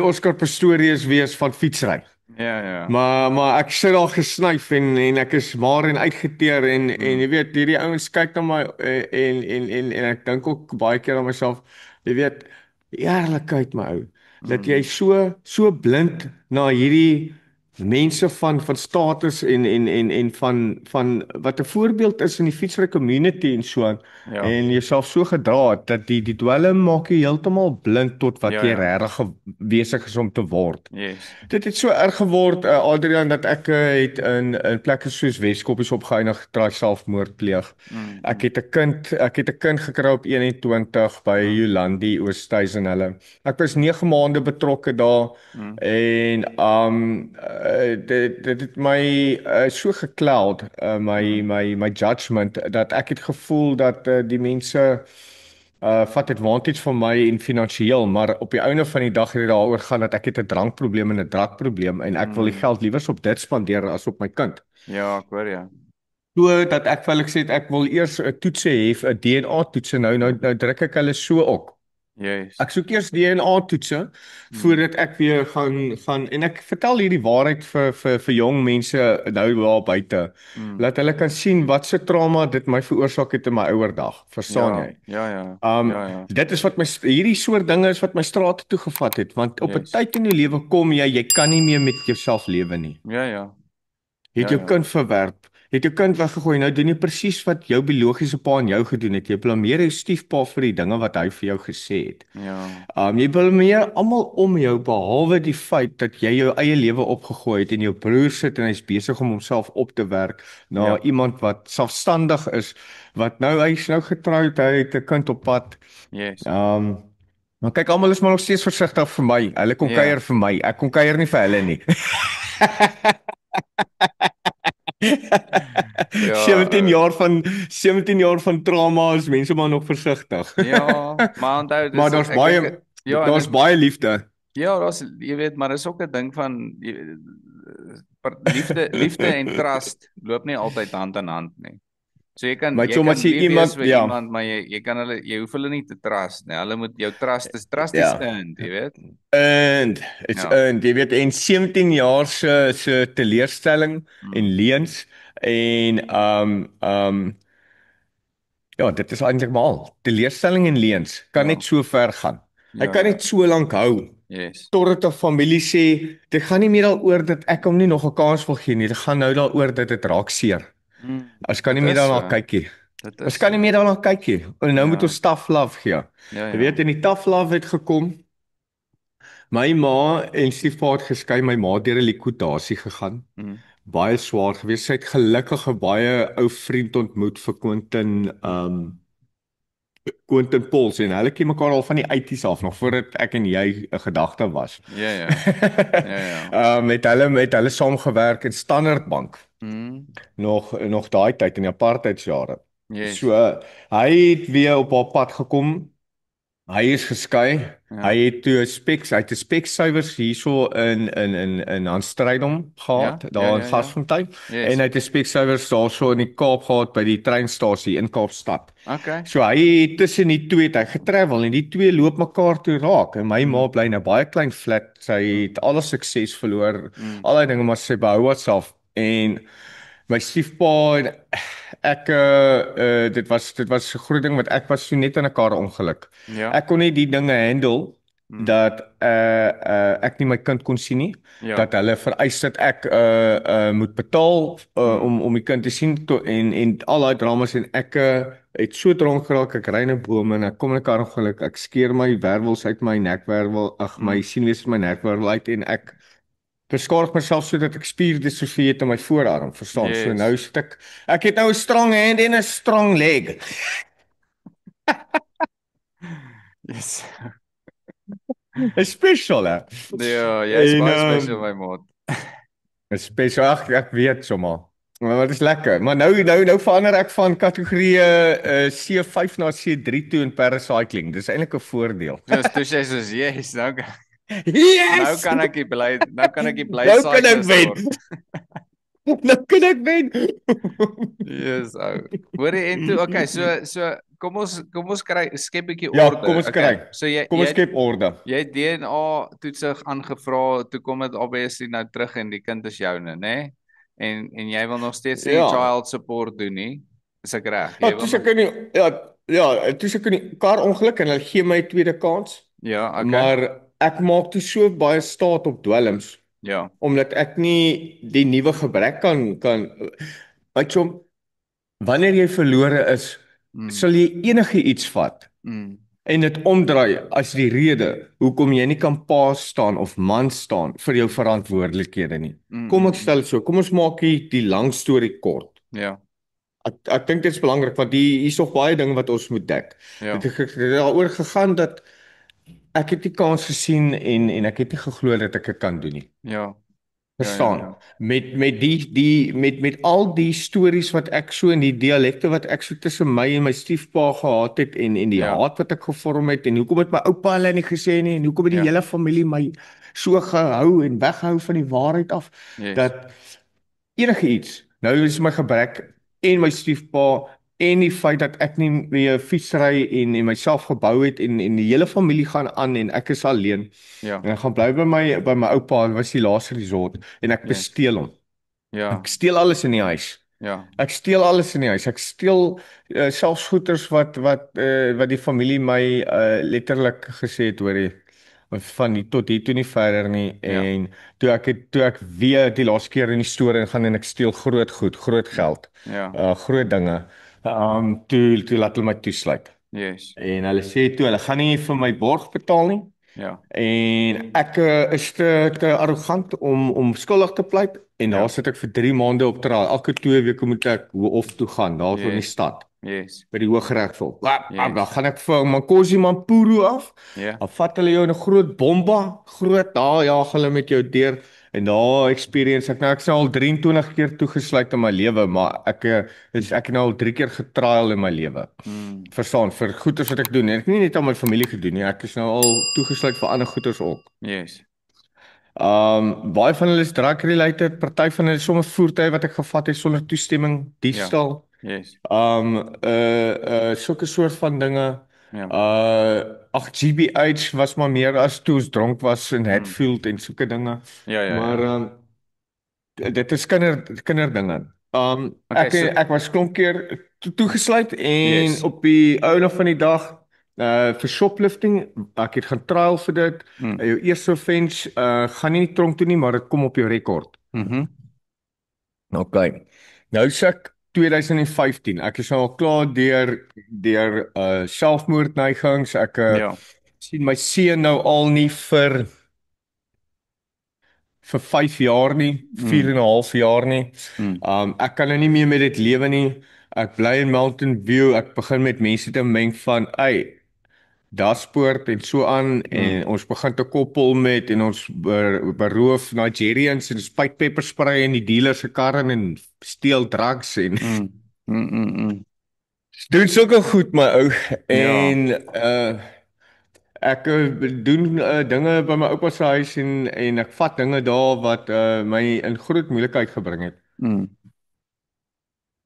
Oscar Pistorius wees van fietsry." Ja, ja. Maar ek sit al gesnyf en ek is maar en uitgeteer en Mm. jy weet hierdie ouens kyk na my en ek dink ook baie keer aan myself, jy weet, eerlikheid my ou, dat jy Mm. so blind na hierdie mense van status en van wat 'n voorbeeld is in die fietsry community en so aan Ja. en jouself so gedra het dat die dwelm maak jy heeltemal blind tot wat Ja, jy ja. regtig besig is om te word. Yes. Dit het so erg geword, Adrian, dat ek het in plekke soos Weskoppies opgeëindig draai selfmoord pleeg. Mm. Ek het 'n kind gekry op 21 by Mm. Jolandi Oosthuizen hulle. Ek was 9 maande betrokke daar Mm. en dit het my so gekloud, Mm. my judgment dat ek het gevoel dat die mense vat advantage van my en finansiëel, maar op die einde van die dag het dit daaroor gaan dat ek het 'n drankprobleem en 'n drugprobleem en ek wil die Mm. geld liewers op dit spandeer as op my kind. Ja, ek hoor ja. So dat ek vir hulle gesê het ek wil eers 'n toetse hê, 'n DNA toetse nou druk ek hulle so op. Yes. Ek soek eers DNA toetse Mm. voordat ek weer gaan en ek vertel hierdie waarheid vir jong mense nou daar buite. Mm. Laat hulle kan sien wat se trauma dit my veroorsaak het in my ouer dag. Verstaan Ja, jy? ja, ja. Um Ja, ja. dit is wat hierdie soort dinge is wat my strate toe gevat het want op 'n Yes. tyd in jou lewe kom jy kan nie meer met jouself lewe nie. Ja, ja. Jy het Ja, jou ja. kind verwerp. Jy het jou kind weggegooi. Nou doen jy presies wat jou biologiese pa aan jou gedoen het. Jy blameer jou stiefpa vir die dinge wat hy vir jou gesê het. Ja. Jy blameer almal om jou behalwe die feit dat jy jou eie lewe opgegooi het en jou broer sit en hy's besig om homself op te werk na Ja. iemand wat selfstandig is, wat nou hy's nou getroud, hy het 'n kind op pad. Yes. Maar kyk, almal is maar nog steeds versigtig vir my. Hulle kom Ja. kuier vir my. Ek kom kuier nie vir hulle nie. Ja, 17 jaar van trauma is mense maar nog versigtig. Ja, maar onthou dis Maar ek dink ja, daar's baie liefde. ja, daar's jy weet, maar dis ook 'n ding van liefde en trust loop nie altyd hand in hand nie. So jy kan Maar soms as jy lief wees iemand vir iemand, maar jy kan jy hoef hulle nie te trust nie. Hulle moet jou trust is Ja. earned, jy weet. And it's Ja. earned. Jy weet in 17 jaar se teleurstelling en Mm. leuns en ja, dit is eintlik maar al. Teleurstelling en leuns kan Ja. net so ver gaan. Hy Ja, kan ja. net so lank hou. Yes. Totdat 'n familie sê, dit gaan nie meer daaroor dat ek hom nie nog 'n kans wil gee nie. Dit gaan nou daaroor dat dit raak seer. Ons kan nie Dit meer is daarna so. kyk nie. Dit Ons is kan nie so. meer daarna kyk nie. En nou Ja. moet ons tough love gee. Ja, Jy ja. weet, en die tough love het gekom. My ma en stiefpa het geskei, my ma het deur 'n likwidasie gegaan. Mm. Baie swaar geweest. Sy het gelukkig 'n baie ou vriend ontmoet vir Quentin Pauls en hulle ken mekaar al van die 80's af nog voordat ek en jy 'n gedagte was. Ja, ja. Ja, ja. Met hulle saamgewerk in Standard Bank Mm. nog daai tyd in die apartheidsjare. Yes. So hy het weer op haar pad gekom. Hy is geskei. Ja. Hy het toe hy het 'n speksuiwers hierso in Handstrydom gehad, Ja, daar ja, in ja, ja. Gasfontein. Yes. En hy het 'n speksuiwers daarso in die Kaap gehad by die treinstasie in Kaapstad. Okay. So hy het tussen die twee het hy getravel en die twee loop mekaar toe raak. En my ma bly in 'n baie klein flat. Sy het alle sukses verloor. Al die dinge maar sy behou haarself en my stiefpa en ek dit was 'n groot ding want ek was so net in 'n kar ongeluk. Ja. Ek kon nie die dinge handle dat ek nie my kind kon sien nie, Ja. dat hulle vereis dat ek moet betaal Mm. om die kind te sien en al daai dramas en ek het so dronk geraak, ek ry in 'n boom en ek kom in 'n kar ongeluk, ek skeer my wervels uit my nekwervel, my Mm. senuwees uit my nekwervel uit en ek beskadig myself sodat ek spierdistrofie het in my voorarm, verstaan? So nou Yes. sit ek het nou 'n strong hand en 'n strong leg. Yes. 'n Special hè. Ja, jy's En baie special my maat. 'n special ek weet sommer. Maar wat is lekker. Maar nou verander ek van kategorie C5 na C3 toe in paracycling. Dis eintlik 'n voordeel. Dis jy soos yes, nou Yes! kan ek nie bly Nou kan ek cyclist wen. word. Nou kan ek wen. Yes, ou. Hoorie en toe, okay, so kom ons kry skep 'n bietjie Ja, orde. kom ons Okay. kry. So jy Kom ons jy skep orde. jy het DNA toetse aangevra, toe kom dit obviously nou terug en die kind is joune, né? En jy wil nog steeds nie Ja. child support doen nie. Is ek reg? Ja, Jy wil toe nog ek in die toe ek in die kar ongeluk en hulle gee my 'n tweede kans, Ja, okay. maar ek maak toe so baie staat op dwelms Ja. omdat ek nie die nuwe gebrek kan weet jy wanneer jy verlore is, Mm. sal jy enige iets vat Mm. en dit omdraai as die rede hoekom jy nie kan pa staan of man staan vir jou verantwoordelikhede nie. Mm. Kom ek stel dit so, kom ons maak die lang storie kort. Ja. Ek dink dit is belangrik want hier's nog baie dinge wat ons moet dek. Ja. Dit het daaroor gegaan dat ek het die kans gesien en ek het nie geglo dat ek dit kan doen nie. Ja. Verstaan? Met al die stories wat ek so in die dialekte wat ek so tussen my en my stiefpa gehad het en die Ja. haat wat ek gevorm het en hoekom het my oupa hulle nie gesê nie en hoekom het die Ja. hele familie my so gehou en weghou van die waarheid af Yes. dat enige iets. Nou is my gebrek en my stiefpa en die feit dat ek nie meer fietsry en myself gebou het en die hele familie gaan aan en ek is alleen. Ja. En ek gaan bly by my oupa, dit was die laaste resort en ek Yes. besteel hom. Ja. Ek steel alles in die huis. Ja. Ek steel alles in die huis. Ek steel selfs goeders wat die familie my letterlik gesê het hoorie van hier tot hier toe nie verder nie Ja. en toe ek weer die laaste keer in die store gaan en ek steel groot goed, groot geld. Ja. Groot dinge. Toe laat hulle my toesluit. Yes. En hulle sê toe hulle gaan nie vir my borg betaal nie. Ja. En ek is te arrogant om skuldig te pleit en daar sit ek vir 3 maande op trial. Elke 2 weke moet ek hof toe gaan daar in die stad Yes. by die Hooggeregshof. Yes. Dan gaan ek vir Mankosi Mampuru af. Ja. Dan vat hulle jou in 'n groot bomba, groot daar jaag hulle met jou deur en daar experience ek nou ek is nou al 23 keer toegesluit in my lewe, maar ek het nou al 3 keer getrial in my lewe. Mm. Verstaan vir goeders wat ek doen. En ek het nie net aan my familie gedoen nie, ek is nou al toegesluit vir ander goeders ook. Yes. Baie van hulle is drug related, party van hulle is sommer voertuie wat ek gevat het sonder toestemming, diefstal. Yes. Sulke soort van dinge. Ja. GBH was maar meer as toe ons dronk was in Hatfield en sulke dinge. Ja. Maar dit is kinderdinge. Okay, Ek was klomp keer toegesluit en Yes. op die einde van die dag vir shoplifting, ek het gaan trial vir dit. Jou eerste offense gaan nie tronk toe nie, maar dit kom op jou rekord. Mhm. Okay. Nou sê ek 2015. Ek is nou al klaar deur selfmoordneigings. Ek Ja. sien my seun nou al nie vir 5 jaar nie, 4 en 'n half jaar nie. Ek kan nou nie meer met dit lewe nie. Ek bly in Mountain View. Ek begin met mense te meng van, Daspoort en so aan en ons begin te koppel met en ons beroof Nigerians en spuit pepperspray in die dealers se karre en steel drugs en doen sulke goed my ou en ek doen dinge by my oupa se huis en ek vat dinge daar wat my in groot moeilikheid gebring het.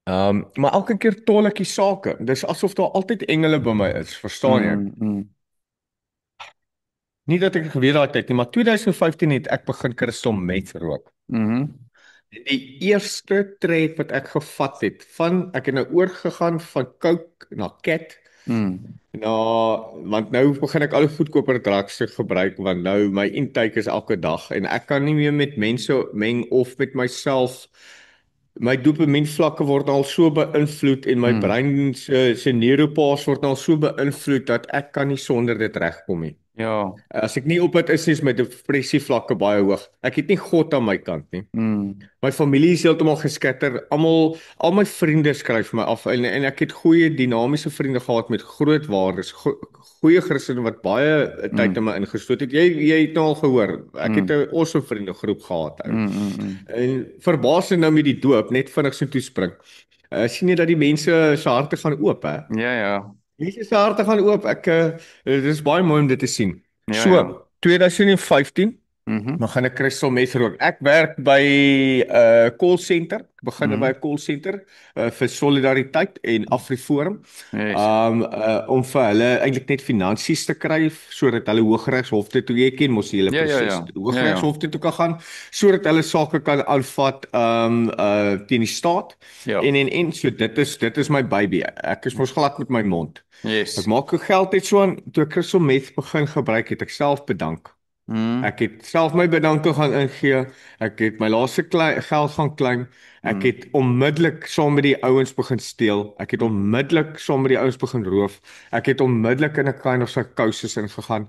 Maar elke keer tol ek die sake. Dis asof daar altyd engele by my is, verstaan jy? Nie dat ek geweet daai tyd nie, maar 2015 het ek begin crystal meth rook. Die eerste trek wat ek gevat het, ek het nou oorgegaan van coke na cat Mm. Nou, want nou begin ek al hoe goedkoper drugs te gebruik want nou my intake is elke dag en ek kan nie meer met mense meng of met myself. My dopamien vlakke word al so beïnvloed en my Mm. brein se neuropaas word al so beïnvloed dat ek kan nie sonder dit regkom nie. Ja. As ek nie op dit is my depressie vlakke baie hoog. Ek het nie God aan my kant nie. Mm. My familie is heeltemal geskatter. Al my vriende skryf vir my af en ek het goeie dinamiese vriende gehad met groot waardes, goeie Christene wat baie tyd in Mm. my ingestoot het. Jy het nou al gehoor. Ek het Mm. 'n awesome vriendegroep gehad. Ou. Mm. Mm. En verbaasend nou met die doop, net vinnig so toespring. Sien jy dat die mense se harte gaan oop, hè? Ja, ja. Mense se harte gaan oop. Dit is baie mooi om dit te sien. Ja, ja. So, 2015 Mhm. dan gaan ek crystal meth rook. Ek werk by 'n call center. Ek begin by 'n Mhm. call center vir Solidariteit en AfriForum. Yes. Om vir hulle eintlik net finansies te kry sodat hulle Hooggeregshof toe jy ken mos die hele Ja, ja, proses. ja. Ja, ja. Hooggeregshof toe kan gaan sodat hulle sake kan aanvat teen die staat. Ja. En so dit is my baby. Ek is mos glad met my mond. Ek Yes. maak ook geld uit so aan toe ek crystal meth begin gebruik het ek self bedank. Mhm. Ek het self my bedanking gaan ingee. Ek het my laaste geld gaan claim. Ek Mhm. het onmiddellik saam met die ouens begin steel. Ek het Mhm. onmiddellik saam met die ouens begin roof. Ek het onmiddellik in 'n kind of psychosis ingegaan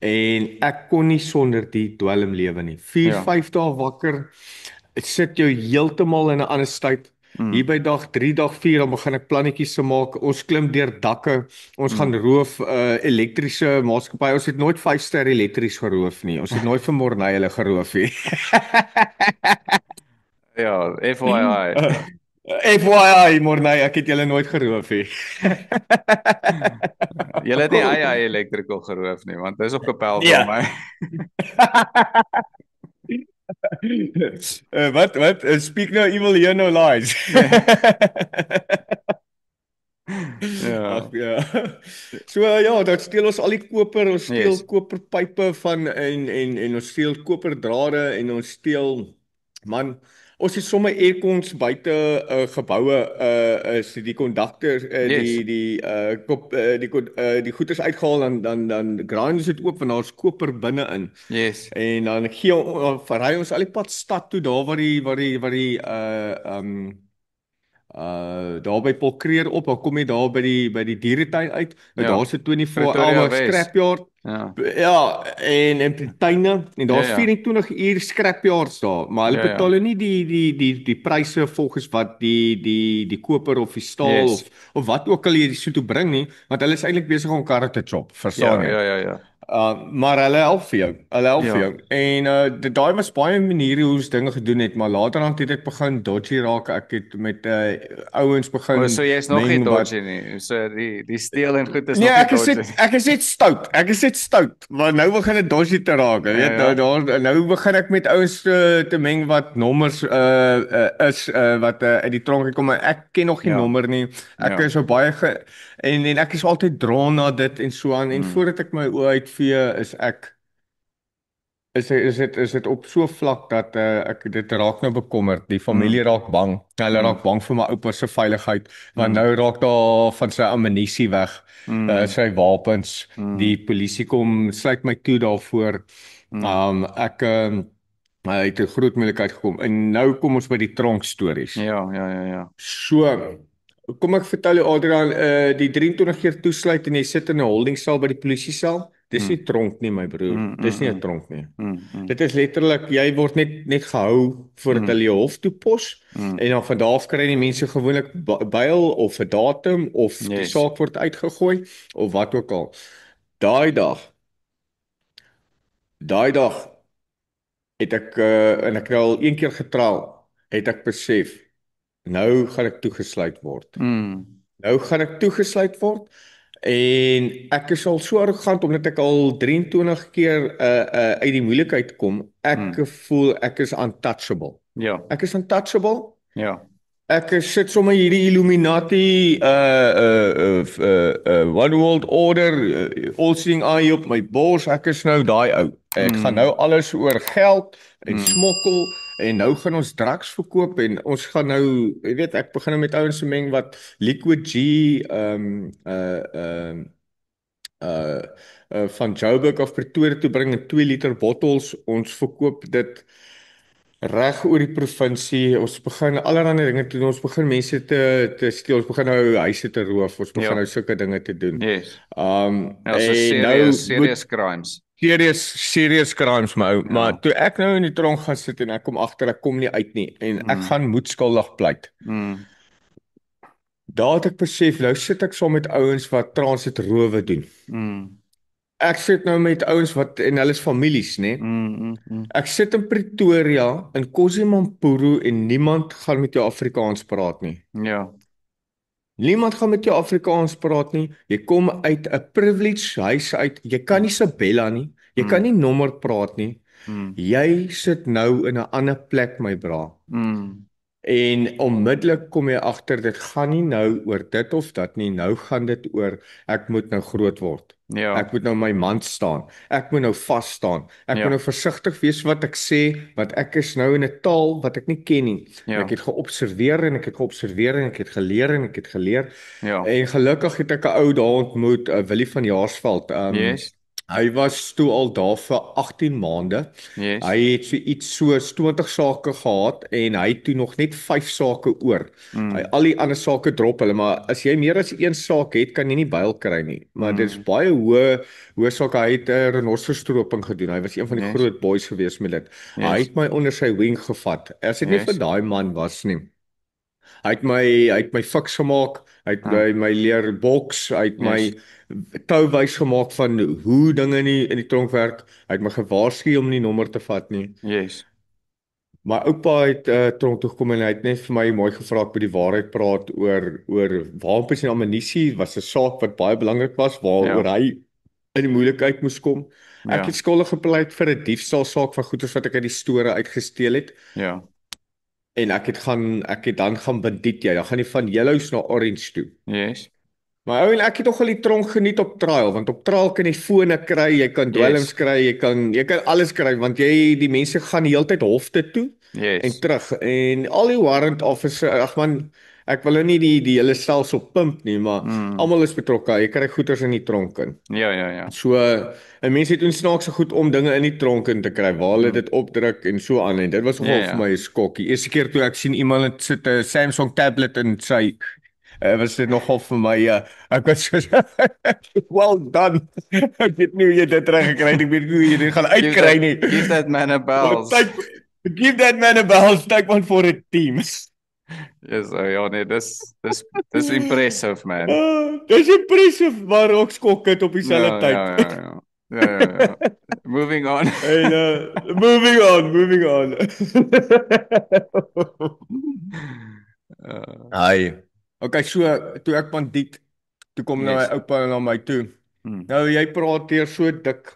en ek kon nie sonder die dwelm lewe nie. 4, Ja. 5 dae wakker. Dit sit jou heeltemal in 'n ander tyd. Hier Mhm. by dag 3, dag 4 dan begin ek plannetjies te maak. Ons klim deur dakke. Ons gaan Mhm. roof elektriese maatskappye. Ons het nooit 5-ster elektries geroof nie. Ons het nooit vir Morney hulle geroof nie. Ja, FYI. FYI Morney, ek het julle nooit geroof nie. Julle het nie eie electrical geroof nie, want dis op Kapel vir Ja. my. Wat? Speak no evil, hear no lies. Ag Ja. ja. So ja, dan steel ons al die koper, ons steel Yes. koperpype van en ons steel koperdrade en ons steel man, ons het sommer aircons buite geboue is die kondukte Yes. die goeders uitgehaal dan grind ons dit oop en daar's koper binne-in. Yes. En dan ry ons al die pad stad toe daar daar by Polkreer op, dan kom jy daar by die dieretuin uit. Nou Ja. daar's 'n 24 Pretoria hour West. scrapyard. Ja. Ja, en tuine en Ja, daar's ja. 24 uur scrapyards daar, maar hulle Ja, ja. betaal nie die pryse volgens wat die koper of die staal Yes. of wat ook al jy so toe bring nie, want hulle is eintlik besig om karre te chop, verstaan Ja, jy? ja, ja, ja. Maar hulle help vir jou. Hulle help vir Ja. jou. En daai was baie maniere hoe ons dinge gedoen het, maar laterand het ek begin dodgy raak. Ek het met ouens O, begin so jy's nog nie meng wat dodgy nie. So die steel en goed is Nee, nog nie ek is dodgy net nie. ek is net stout. Ek is net stout. Maar nou begin dit dodgy te raak. Jy Ja, weet ja. nou begin ek met ouens te meng wat nommers is wat uit die tronk kom. Maar ek ken nog nie Ja. nommer nie. Ek Ja. is so baie en ek is altyd drawn na dit en so aan en Mm. voordat ek my oë uitvee is dit op so 'n vlak dat ek dit raak nou bekommerd. Die familie Mm. raak bang. Hulle Mm. raak bang vir my oupa se veiligheid want Mm. nou raak daar van sy ammunisie weg, Mm. sy wapens. Mm. Die polisie kom sluit my toe daarvoor. Mm. Ek het 'n groot moeilikheid gekom en nou kom ons by die tronk stories. Ja, ja, ja, ja. So, kom ek vertel jou Adrian, die 23 keer toesluit en jy sit in 'n holding cel by die polisiesel. Dis nie Mm. tronk nie, my broer. Mm. Dis nie 'n Mm. tronk nie. Mm. Mm. Dit is letterlik jy word net gehou voordat Mm. hulle jou hof toe pos Mm. en dan van daar af kry die mense gewoonlik bail of 'n datum of die Yes. saak word uitgegooi of wat ook al. Daai dag, daai dag het ek en ek het al een keer getrou, het ek besef nou gaan ek toegesluit word. Mm. Nou gaan ek toegesluit word en ek is al so arrogant omdat ek al 23 keer uit die moeilikheid kom. Ek voel ek is untouchable. Ja. Ek is untouchable. Ja. Ek sit sommer hierdie Illuminati One World Order all seeing eye op my bors. Ek is nou daai ou. Ek gaan nou alles oor geld en mm, smokkel en nou gaan ons drugs verkoop en ons gaan nou, jy weet, ek begin nou met ouens te meng wat Liquid G, uh van Joburg af Pretoria toe bring in 2 liter bottels. Ons verkoop dit reg oor die provinsie. Ons begin allerlei dinge doen. Ons begin mense te steel. Ons begin nou huise te roof. Ons begin ja, nou sulke dinge te doen. yes. Ja, so En nou moet serious crimes. serious crimes my ou. Maar Ja. toe ek nou in die tronk gaan sit en ek kom agter ek kom nie uit nie en ek Mm, gaan moet skuldig pleit. mm, Daar het ek besef, nou sit ek saam met ouens wat transit rowe doen. mm, Ek sit nou met ouens wat en hulle is families, né? Ek sit in Pretoria in KwaZulu-Natal en niemand gaan met jou Afrikaans praat nie. ja, Niemand gaan met jou Afrikaans praat nie. Jy kom uit 'n privileged huis uit. Jy kan nie Sabella nie. Jy kan mm, nie nommer praat nie. mm, Jy sit nou in 'n ander plek, my bra. mm, En onmiddellik kom jy agter dit gaan nie nou oor dit of dat nie. Nou gaan dit oor ek moet nou groot word. ja, Ek moet nou my man staan. Ek moet nou vas staan. Ek moet ja, nou versigtig wees wat ek sê, want ek is nou in 'n taal wat ek nie ken nie. En ek ja, het geobserveer en ek het geobserveer en ek het geleer en ek het geleer. ja, En gelukkig het ek 'n ou daar ontmoet, Willie van Jaarsveld. yes, Hy was toe al daar vir 18 maande. yes, Hy het so iets soos 20 sake gehad en hy het toe nog net 5 sake oor. Hy mm, al die ander sake drop hulle, maar as jy meer as een saak het, kan jy nie bail kry nie. Maar dit is mm, baie hoë sake. Hy het 'n renosterstroping gedoen. Hy was een van die yes, groot boys gewees met dit. Hy yes, het my onder sy wing gevat. As dit nie vir yes, daai man was nie. Hy het my fiks gemaak. Hy het ah, my leer boks. Hy het my yes, touwys gemaak van hoe dinge in die tronk werk. Hy het my gewaarsku om nie nommer te vat nie. yes, My oupa het tronk toe gekom en hy het net vir my mooi gevra ek moet die waarheid praat oor wapens en ammunisie. Was 'n saak wat baie belangrik was waaroor ja, hy in die moeilikheid moes kom. Ek het ja, skuldig gepleit vir 'n diefstal saak van goeder wat ek uit die store uitgesteel het ja, en ek het dan gaan bandiet jy. Dan gaan jy van Yellows na Orange toe. yes, Maar ou en ek het nog al die tronk geniet op trial want op trial kan jy fone kry, jy kan dwelms yes, kry, jy kan alles kry want die mense gaan die hele tyd hof toe en yes, terug en al die warrant officer ag man ek wil nou nie die hele stelsel pimp nie maar mm, almal is betrokke jy kry goeders in die tronk in ja, ja, ja, so en mense doen snaakse goed om dinge in die tronk in te kry waar hulle mm, dit opdruk en so aan en dit was ja, nogal vir my ja, 'n skokkie eerste keer toe ek sien iemand sit 'n Samsung tablet in sy was dit nogal vir my ek was so well done ek weet nie hoe jy dit reg gekry het ek weet nie hoe jy dit gaan uitkry nie give that man a maar bells. give that man a bell take one for a team. Yes, ja, nee, dis impressive, man. Dis impressive maar ook skokkend op dieselfde Ja, tyd. ja, ja, ja. Ja, ja, ja. Moving on. En moving on. Ai. Okay, so toe ek bandiet, toe kom nou my yes. oupa na my toe. Mm. Nou jy praat hier so dik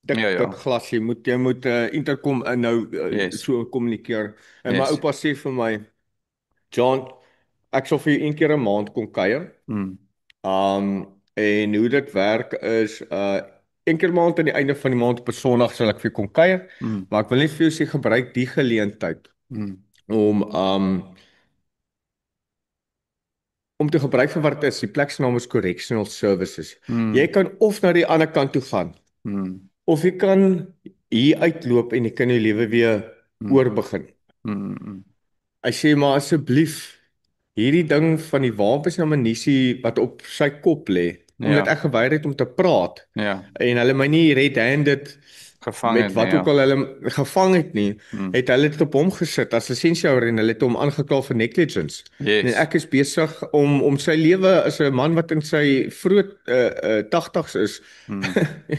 Ja, ja. glas jy moet intercom nou Yes. so kommunikeer. En my Yes. oupa sê vir my, John, ek sal vir jou een keer 'n maand kom kuier. Mm. En hoe dit werk is een keer 'n maand aan die einde van die maand op 'n Sondag sal ek vir jou kom kuier, Mm. maar ek wil net vir jou sê gebruik die geleentheid Mm. om te gebruik vir wat dit is. Die plek se naam is Correctional Services. Jy Mm. kan of na die ander kant toe gaan Mm. of jy kan hier uitloop en jy kan jou lewe weer Mm. oorbegin. Mm. Hy sê maar asseblief hierdie ding van die wapens en ammunisie wat op sy kop lê, omdat Ja. ek geweier het om te praat Ja. en hulle my nie red-handed Gevang met het, wat nee, ook al hulle gevang het nie, Mm. het hulle dit op hom gesit as lisensiehouer en hulle het hom aangekla vir negligence. En Yes. ek is besig om sy lewe as 'n man wat in sy vroeg 80's is. Mm.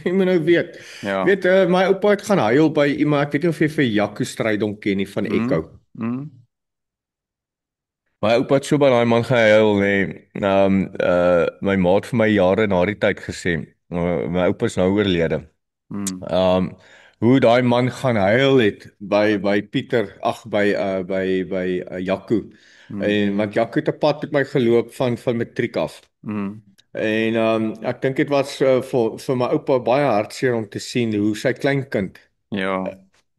Jy moet nou weet. Ja. Weet my oupa het gaan huil by iemand, ek weet nie of jy vir Jaco Strydom ken nie van Echo. Mm. My oupa het so by daai man gehuil nê. My maat vir my jare na die tyd gesê. My oupa is nou oorlede. Mm. Hoe daai man gaan huil het by Pieter, ag by Jaco. Mm. En want Jaco het 'n pad met my geloop van matriek af. Mm. En ek dink dit was vir my oupa baie hartseer om te sien hoe sy kleinkind Ja,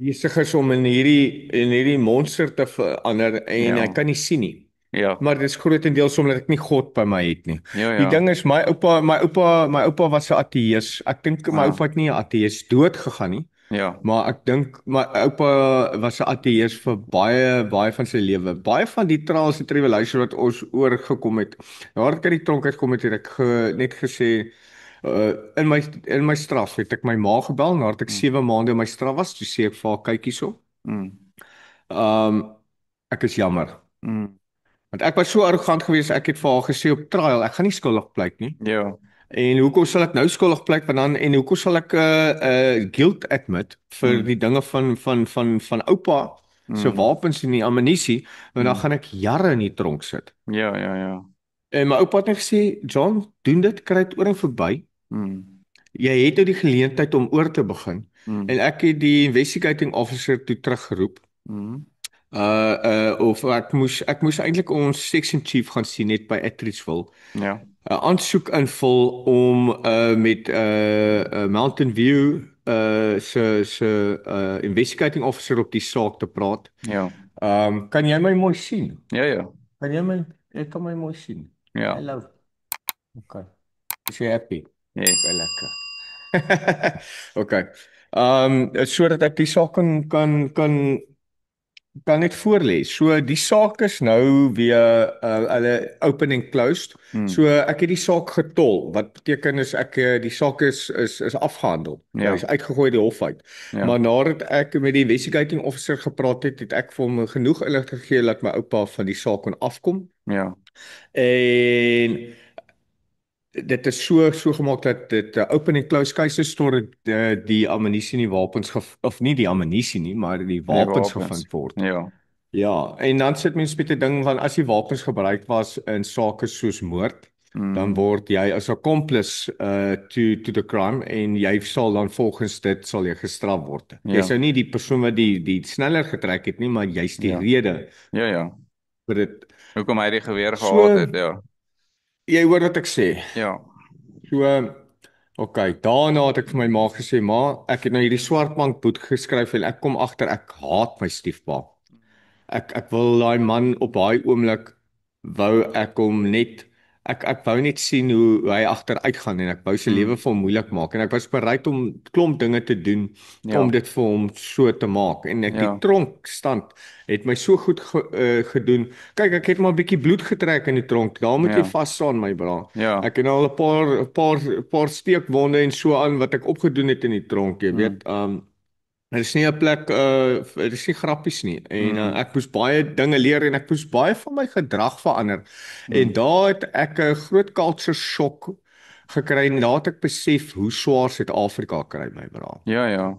besig is om in hierdie monster te verander en hy ja, kan nie sien nie. ja, Maar dit is grootendeels omdat ek nie God by my het nie. ja, Die ja, ding is my oupa was 'n ateïs. Ek dink my ah, oupa het nie 'n ateïs dood gegaan nie, ja, maar ek dink my oupa was 'n ateïs vir baie van sy lewe. Baie van die trials en tribulations wat ons oorgekom het. Nadat ek uit die tronk uitgekom het, het ek net gesê in my straf het ek my ma gebel nadat ek mm, 7 maande in my straf was. Toe sê ek vir haar kyk hierso. mm, Um ek is jammer. mm, Want ek was so arrogant geweest, ek het vir haar gesê op trial, ek gaan nie skuldig pleit nie. ja, En hoekom sal ek nou skuldig pleit want dan en hoekom sal ek guilt admit vir mm, die dinge van oupa se mm, wapens en die ammunisie, want dan mm, gaan ek jare in die tronk sit. ja, ja, ja, En my oupa het net gesê, "John, doen dit, kry dit oor en verby. mm, Jy het nou die geleentheid om oor te begin." En mm, ek het die investigating officer toe teruggeroep. mm, Of ek moes eintlik ons section chief gaan sien net by Atteridgeville. ja, 'n Aansoek invul om met Mountain View se investigating officer op die saak te praat. ja, Kan jy my mooi sien? ja, ja, Kan jy kan my mooi sien? ja, Hallo. Okay. Is jy happy? yes, Baie lekker. Okay. Sodat ek die saak kan net voorlê. So die saak is nou weer hulle open and closed. So mm, ek het die saak getol. Wat beteken is ek die saak is afgehandel. Hy ja, is uitgegooi die hof uit. ja, Maar nadat ek met die investigating officer gepraat het, het ek vir hom genoeg inligting gegee dat my oupa van die saak kon afkom. ja, En dit is so gemaak dat dit open and close cases totdat die ammunisie en die wapens of nie die ammunisie nie, maar die die wapens wapens, gevind word. ja, Ja, en dan sit mens met 'n ding van as die wapens gebruik was in sake soos moord, dan mm, word jy as accomplice to the crime en jy sal dan volgens dit sal jy gestraf word. Jy ja, sou nie die persoon wat die sneller getrek het nie, maar jy's die ja, rede ja, ja, vir dit. hoekom hy die geweer gehad So het, ja, jy hoor wat ek sê. ja, So okay, daarna het ek vir my ma gesê, "Ma, ek het nou hierdie swartbank boet geskryf en ek kom agter ek haat my stiefpa. Ek wil daai man op daai oomblik wou ek hom net ek wou net sien hoe hy agteruit gaan en ek wou sy lewe mm, vir hom moeilik maak en ek was bereid om klomp dinge te doen om ja, dit vir hom so te maak en ek die ja, tronkstand het my so goed gedoen. Kyk, ek het maar 'n bietjie bloed getrek in die tronk. Daar moet jy ja, vas staan my bra. ja, Ek het nou al 'n paar steekwonde en so aan wat ek opgedoen het in die tronk, jy weet. mm, Dit is nie 'n plek dit is nie grappies nie en mm, ek moes baie dinge leer en ek moes baie van my gedrag verander. En mm, daar het ek 'n groot culture shock gekry en daar het ek besef hoe swaar Suid-Afrika kry my bra. ja, ja.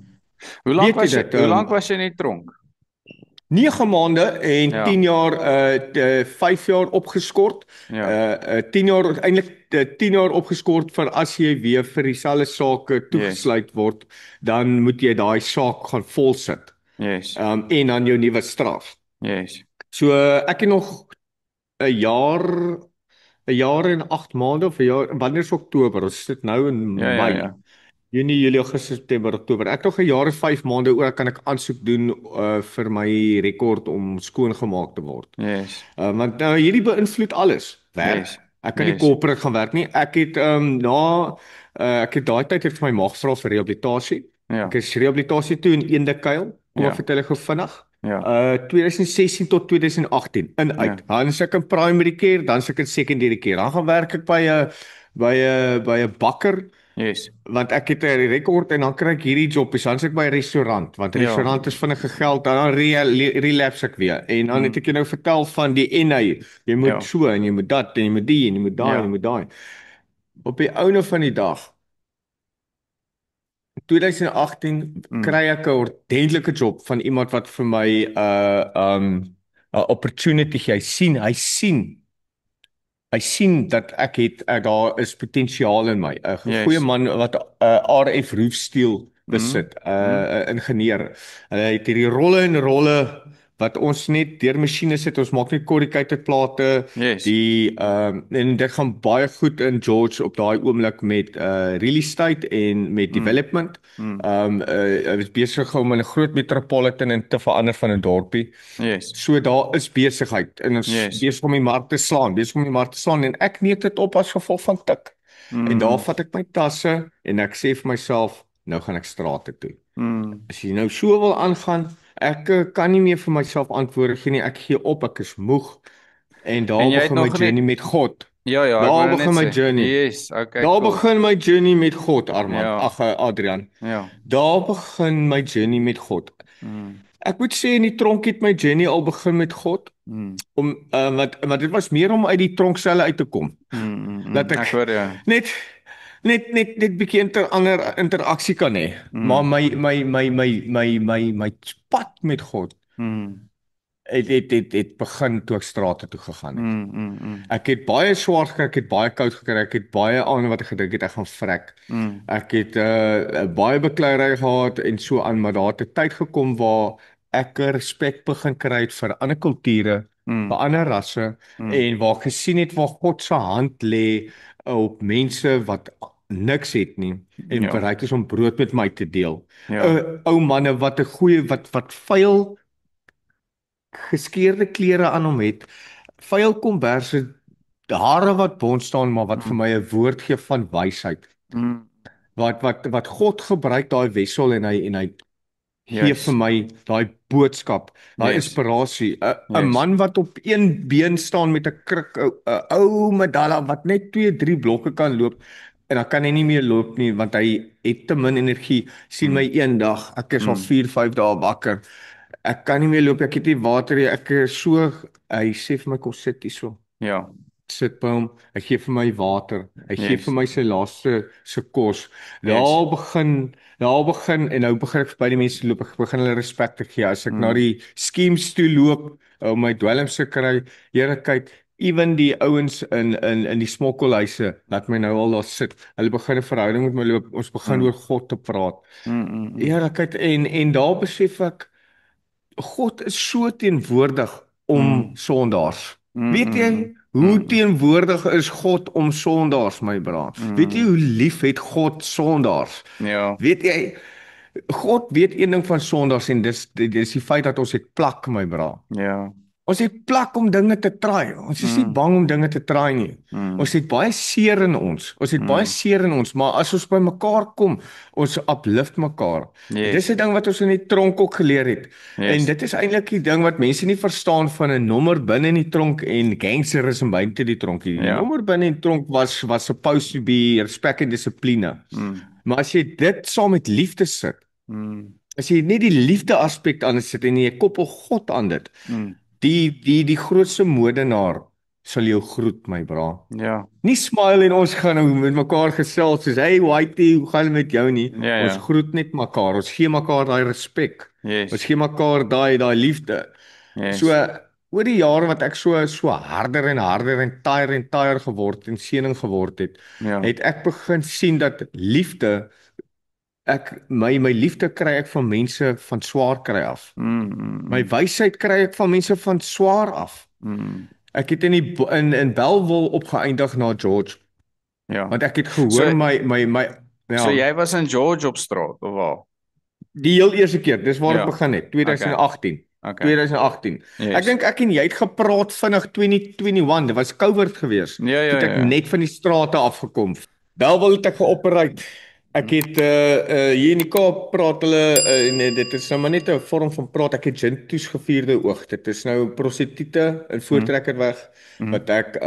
Weet jy dit? Hoe lank was jy in die tronk? 9 maande en Ja, 10 jaar 5 jaar opgeskort. ja, 10 jaar eintlik 10 jaar opgeskort vir as jy weer vir dieselfde saak yes, toegesluit word, dan moet jy daai saak gaan volsit. yes, En dan jou nuwe straf. yes, So ek het nog 'n jaar 'n jaar en 8 maande of 'n jaar, wanneer is Oktober? Ons sit nou ja, in ja, Mei. ja, Junie, Julie, Augustus, September, Oktober. Ek het nog 'n jaar en 5 maande oor kan ek aansoek doen vir my rekord om skoongemaak te word. yes, Want nou hierdie beïnvloed alles. Werk. yes, Ek kan nie yes, korporat gaan werk nie. Ek het ek het daai tyd het vir my ma gevra vir rehabilitasie. Ek ja, is rehabilitasie toe in Eendekuil. Kom ek ja, vertel gou vinnig. ja, 2016 tot 2018 in uit. ja, Dan is ek in primary care, dan is ek in secondary care. Dan gaan werk ek by 'n bakker yes, want ek het 'n rekord en dan kry ek hierdie job, dan sit ek by 'n restaurant want ja, restaurant is vinnige geld dan relapse ek weer en dan het mm, ek jou nou vertel van die NA, jy moet ja, so en jy moet dat en jy moet die en jy moet daai en jy ja, moet daai. Op die ouene van die dag 2018 mm, kry ek 'n ordentlike job van iemand wat vir my 'n opportunity gee. Hy sien dat ek het daar is potensiaal in my. 'n Goeie yes, man wat RF Roofsteel mm, besit, mm, 'n ingenieur. Hy het hierdie rolle en rolle wat ons net deur masjiene sit, ons maak net corrugated plate, Yes. die en dit gaan baie goed in George op daai oomblik met real estate en met Mm. development. Mm. Hy was besig om in 'n groot metropolitan en te verander van 'n dorpie. Yes. So daar is besigheid en ons Yes. besig om die mark te slaan, besig om die mark te slaan en ek neem dit op as gevolg van tik. En daar Mm. vat ek my tasse en ek sê vir myself, nou gaan ek strate toe. Mm. As jy nou so wil aangaan, ek kan nie meer vir myself antwoorde gee nie. Ek gee op, ek is moeg en En daar jy het begin my nog nie. journey met God. Ja, ja, ek wou Daar nou net begin my sê. journey. Yes, okay, Daar cool. begin my journey met God, Armand. Ja. Ag Adrian. Ja. Daar begin my journey met God. Mm. Ek moet sê in die tronk het my journey al begin met God Mm. om wat dit was meer om uit die tronkselle uit te kom. Dat Ek hoor jou. net net bietjie ander interaksie kan hê. Maar Mm. my pad met God Mm. het begin toe ek strate toe gegaan het. Mm. Ek het baie swaar gekry, ek het baie koud gekry, ek het baie aan wat ek gedink het ek gaan vrek. Mm. Ek het baie bekleierery gehad en so aan, maar daar het 'n tyd gekom waar ek respek begin kry het vir ander kulture, vir ander rasse en waar ek gesien het waar God se hand lê op mense wat niks het nie en Ja. bereid is om brood met my te deel. Ja. Ou manne wat 'n goeie wat vuil geskeurde klere aan hom het, vuil komberse, hare wat bont staan, maar wat vir my 'n woord gee van wysheid. Mm. Wat God gebruik daai wessel en hy gee Yes. vir my daai boodskap, daai Yes. inspirasie. 'n Yes. Man wat op een been staan met 'n kruk, 'n ou medalla wat net 2-3 blokke kan loop en dan kan hy nie meer loop nie want hy het te min energie. Sien my eendag, ek is al 4-5 dae wakker. Ek kan nie meer loop, ek het nie water nie. Ek is so hy sê vir my kom sit hierso. Ja. Sit by hom, hy gee vir my water, hy gee Yes. vir my sy laaste se kos. Yes. Daar begin en nou begin ek by die mense loop, ek begin hulle respek te gee. As ek na die schemes toe loop, om my dwelms te kry, Here kyk, ewen die ouens in die smokkelhuise, laat my nou al daar sit. Hulle begin 'n verhouding met my loop, ons begin oor God te praat. Here kyk en daar besef ek God is so teenwoordig om sondaars. Weet jy hoe teenwoordig is God om sondaars, my braaf? Weet jy hoe lief het God sondaars? Ja. Weet jy, God weet een ding van sondaars en dis die feit dat ons het plak, my braaf. Ja. Ons het plak om dinge te try. Ons is nie bang om dinge te try nie. Ons het baie seer in ons. Ons het baie seer in ons, maar as ons by mekaar kom, ons uplift mekaar. Yes. Dis 'n ding wat ons in die tronk ook geleer het. Yes. En dit is eintlik die ding wat mense nie verstaan van 'n nommer binne in die tronk en gangsterisme buite die tronk nie. Die Ja. nommer binne in die tronk was supposed to be respect en dissipline. Maar as jy dit saam met liefde sit, as jy net die liefde aspek aan sit en jy koppel God aan dit, die grootste modenaar sal jou groet, my bra. Ja. Nie smile en ons gaan nou met mekaar gesels soos hey whitey, hoe gaan dit met jou nie? Ja, ja. Ons groet net mekaar. Ons gee mekaar daai respek. Yes. Ons gee mekaar daai liefde. Yes. So oor die jare wat ek so harder en taaier geword en seëning geword het, Ja. het ek begin sien dat liefde my liefde kry ek van mense van swaar kry af. My wysheid kry ek van mense van swaar af. Ek het in Bellville opgeëindig na George, Ja. want ek het gehoor So- my So jy was in George op straat of waar? die heel eerste keer, dis waar Ja. ek begin het, 2018. Okay. 2018. Yes. Ek dink ek en jy het gepraat vinnig 2021, dit was COVID gewees. Ja, Toe het ek ja. net van die strate afgekom. Bellville het ek geoperate. Ek het hier in die Kaap praat hulle nee, dit is nou maar net 'n vorm van praat. Ek het Jintoes gevierde oog. Dit is nou prostituie in Voortrekkerweg wat ek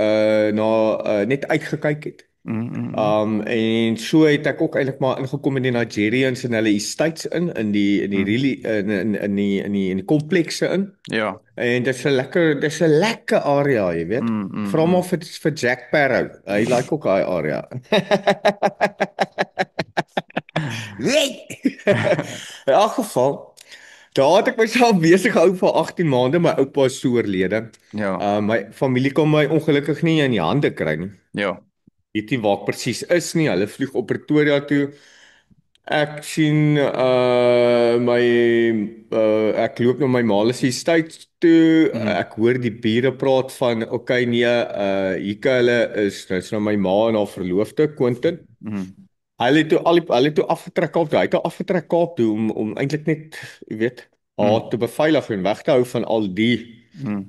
net uitgekyk het. En so het ek ook eintlik maar ingekom in die Nigerians en hulle estates in die really in die komplekse in. Ja. En dis 'n lekker area, jy weet. Vra maar vir Jack Sparrow. Hy like ook daai area. In elk geval, daar het ek myself besig gehou vir 18 maande. My oupa is so oorlede. Ja. My familie kon my ongelukkig nie in die hande kry nie. Ja. Weet nie waar ek presies is nie. Hulle vlieg op Pretoria toe. Ek sien ek loop na my ma se estate toe. Mhm. Ek hoor die bure praat van okay nee, hierke hulle is nou my ma en haar verloofde Quentin. Mhm. Hulle het toe afgetrek Kaap toe. Hy het toe afgetrek Kaap toe om eintlik net, jy weet, haar te Mhm. beveilig en weg te hou van al die Mhm.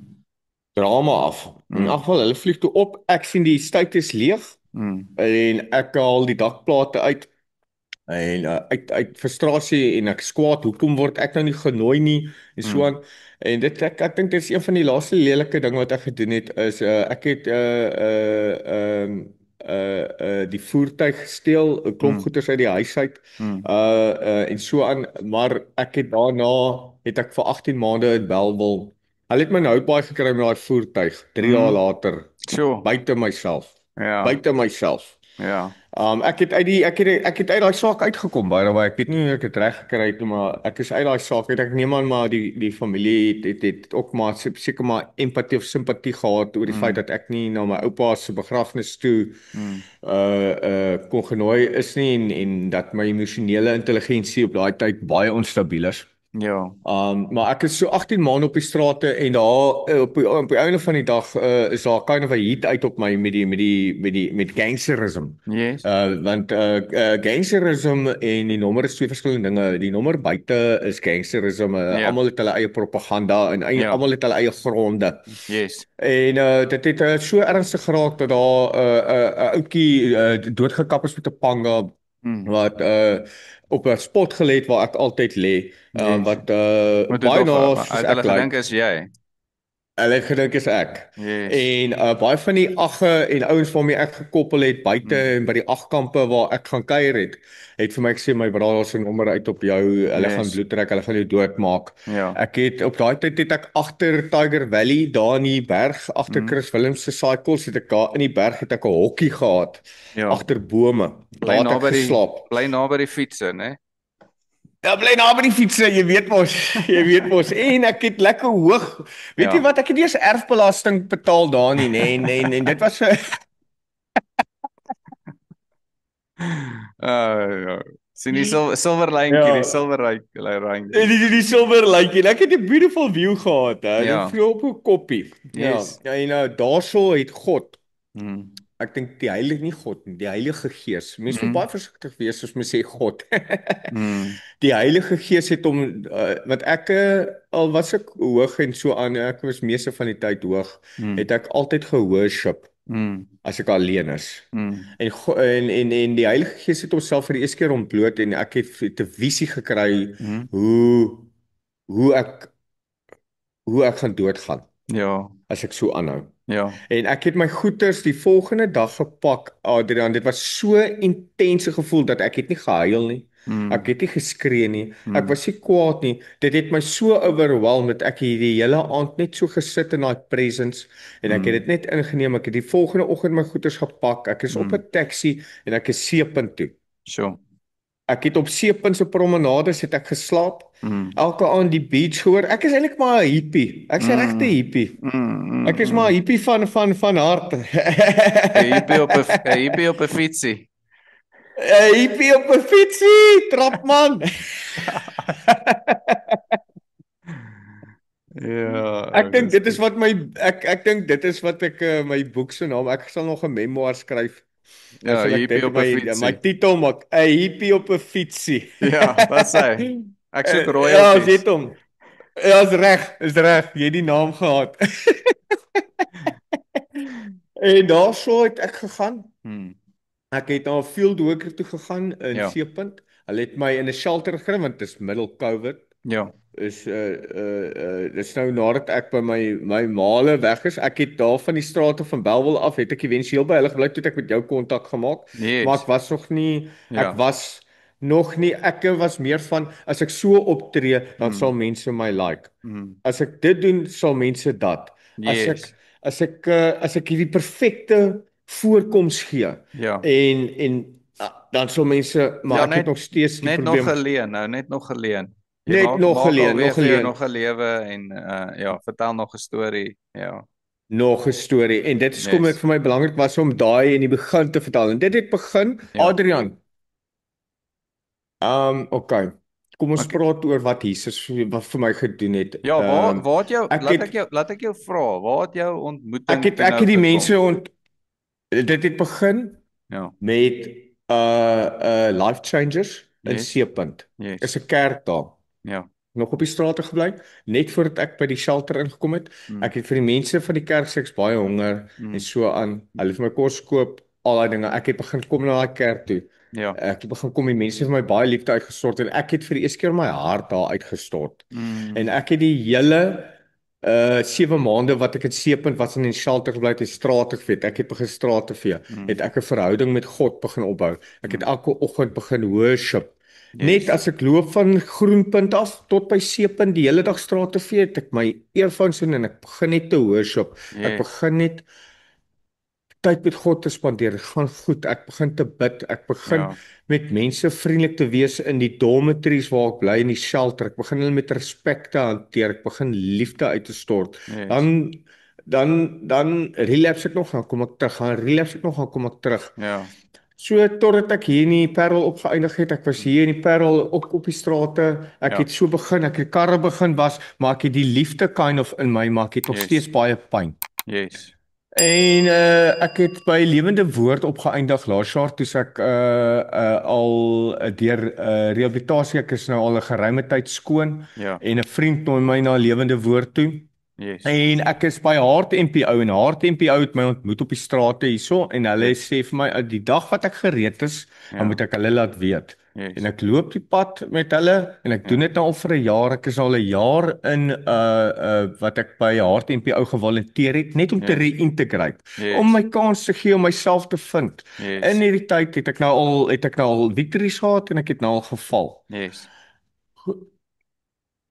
drama af. In elk Mhm. geval, hulle vlieg toe op. Ek sien die estate is leeg Mhm. en ek haal die dakplate uit. En uit frustrasie en ek skwaad, hoekom word ek nou nie genooi nie en so Mhm. aan. En ek dink dit is een van die laaste lelike ding wat ek gedoen het is ek het die voertuig gesteel, 'n klomp Mhm. goeders uit die huis uit. Mhm. En so aan, maar ek het daarna het ek vir 18 maande in Bellville. Hulle het my nou baie gekry met daai voertuig 3 dae Mhm. later Sjoe. buite myself. Ja. Buite myself. Ja. Ek het uit daai saak uitgekom baie baie. Ek weet nie hoe ek dit reg gekry het nie, maar ek is uit daai saak. Ek neem aan maar die familie het ook maar seker maar empatie of simpatie gehad oor die feit Mhm. dat ek nie na my oupa se begrafnis toe Mhm. kon genooi is nie en dat my emosionele intelligensie op daai tyd baie onstabiel is. Ja. Maar ek is so 18 maande op die strate en daar op die einde van die dag is daar kind of 'n heat uit op my met gangsterism. Yes. Want gangsterism en die nommer is twee verskillende dinge. Die nommer buite is gangsterism. Ja. Almal het hulle eie propaganda en Ja. almal het hulle eie gronde. Yes. En dit het so ernstig geraak dat daar 'n ouetjie doodgekap is met 'n panga Mhm. wat op 'n spot gelê het waar ek altyd lê. Yes. Wat Moet dit baie tog na soos uit ek hulle gedink lyk. is jy. Hulle het gedink is ek. Yes. En baie van die agge en ouens waarmee ek gekoppel het buite Mhm. en by die agkampe waar ek gaan kuier het vir my gesê my broer se nommer uit op jou. Hulle gaan Yes. bloed trek, hulle gaan jou doodmaak. Ja. Ek het op daai tyd het ek agter Tiger Valley daar in die berg agter Mhm. Chris Williams se cycles het ek daar in die berg het ek 'n hokkie gehad Ja. agter bome. Daar het ek geslaap. Bly naby die fietsse, né? Ja, bly naby die fietsse, jy weet mos, jy weet mos. En ek het lekker hoog. Weet jy Ja. wat, ek het nie eens erfbelasting betaal daar nie, nê, en dit was so Ja. Sien die silwer lyntjie, die ja, silwer en lyntjie. die silwer lykie. Ek het 'n beautiful view gehad, hè. Dit Ja. vloei op 'n koppie. Ja, Yes. en daarso het God, Mhm. ek dink die heilige nie God nie, die Heilige Gees. Mense moet Mhm. baie versigtig wees as mens sê God. Mhm. Die Heilige Gees het hom wat ek al was ek hoog en so aan, ek was meeste van die tyd hoog, het Mhm. ek altyd gehoorship Mhm. as ek alleen is. Mhm. En die Heilige Gees het homself vir die eerste keer ontbloot en ek het 'n visie gekry Mhm. hoe hoe ek hoe ek gaan doodgaan Ja. as ek so aanhou. Ja. En ek het my goeders die volgende dag gepak, Adrian. Dit was so intense gevoel dat ek het nie gehuil nie. Ek Mhm. het nie geskree nie. Ek Mhm. was nie kwaad nie. Dit het my so overwhelmed dat ek hierdie hele aand net so gesit in daai presence en ek het Mhm. dit net ingeneem. Ek het die volgende oggend my goeders gepak. Ek is op Mhm. 'n taxi en ek is Seepunt toe. Sjoe. Ek het op Seepunt se promenades het ek geslaap. Mhm. Elke aand die beach hoor. Ek is eintlik maar 'n hippie. Ek's 'n regte Mhm. hippie. Mhm. Ek is maar 'n Mhm. hippie van hart. 'n hippie op 'n fietsie. 'n Hippie op 'n fietsie, trapman. Ja, Ek dink dis dit is goed. wat my ek dink dit is wat ek my boek se naam. Ek sal nog 'n memoir skryf. Dan Ja, sal ek hippie dit op 'n my fietsie. titel maak, 'n hippie op 'n fietsie. Ja, wat sê? Ek soek Ja, as royalties. dit hom. Ja, is reg. Jy het die naam gehad. En daarso het ek gegaan. Hmm. Ek het na 'n field worker toe gegaan in Ja. Seepunt. Hulle het my in 'n shelter gekry want dit is middel COVID. Ja. Is dis nou nadat ek by my maale weg is. Ek het daar van die strate van Bellville af het ek éventueel by hulle gebly toe het ek met jou kontak gemaak. Maar Yes. Ek ek was nog nie ek was meer van as ek so optree dan sal Hmm. mense my like. Hmm. As ek dit doen sal mense dat. As ek Yes. as ek hierdie perfekte voorkoms gee Ja. en dan sal mense maar Ja, ek het nog steeds die net nog probleem geleen, nou net nog geleen. Jy net nog maak geleen, alweer nog vir jou geleen. nog 'n lewe en ja, vertel nog 'n storie. Ja. Nog 'n storie en dit is kom ek Yes. vir my belangrik was om daai in die begin te vertel en dit het begin Ja. Adrian Okay. Kom ons Okay. praat oor wat Jesus wat vir my gedoen het. Ja, waar het jou Ek het laat ek jou vra, waar het jou ontmoeting toe ek nou het die gekom? mense dit het begin Ja. met Life Changers in Yes. Seepunt. Is Yes. 'n kerk daar. Ja. Nog op die strate gebly, net voordat ek by die shelter ingekom het. Mm. Ek het vir die mense van die kerk sê ek's baie honger en Mm. so aan. Hulle het vir my kos koop, al daai dinge. Ek het begin kom na daai kerk toe. Ja. Ek het begin kom, die mense het vir my baie liefde uitgestort en ek het vir die eerste keer my hart daar uitgestort. En Mm. ek het die hele 7 maande wat ek in Seepunt was in die shelter gebly het, in strate gevee. Ek het begin strate vee. Het Mm. ek 'n verhouding met God begin opbou. Ek het Mm. elke oggend begin worship. Net Yes. as ek loop van Groenpunt af tot by Seepunt die hele dag strate vee, het ek my earphones in en ek begin net te worship. Ek Yes. begin net tyd met God te spandeer. Dit gaan goed. Ek begin te bid. Ek begin Ja. met mense vriendelik te wees in die dormitories waar ek bly in die shelter. Ek begin hulle met respek te hanteer. Ek begin liefde uit te stort. Yes. Dan relapse ek nog, dan kom ek terug. Dan relapse ek nog, dan kom ek terug. Ja. So totdat ek hier in die Parel opgeëindig het. Ek was hier in die Parel op die strate. Ek Ja. het so begin, ek het karre begin was, maar ek het die liefde kind of in my, maar ek het nog Yes. steeds baie pyn. Yes. En ek het by Lewende Woord opgeëindig laas jaar toe ek al deur rehabilitasie, ek is nou al 'n geruime tyd skoon Ja. en 'n vriend nooi my na Lewende Woord toe. Yes. En ek is by Hart NPO en Hart NPO het my ontmoet op die strate hierso en hulle Yes. sê vir my die dag wat ek gereed is, dan Ja. moet ek hulle laat weet. En Yes. ek loop die pad met hulle en ek doen Ja. dit nou al vir 'n jaar. Ek is al 'n jaar in wat ek by Hart NPO gevolunteer het net om te Yes. reintegrate, om Yes. my kans te gee om myself te vind. In Yes. hierdie tyd het ek nou al victories gehad en ek het nou al geval. Yes.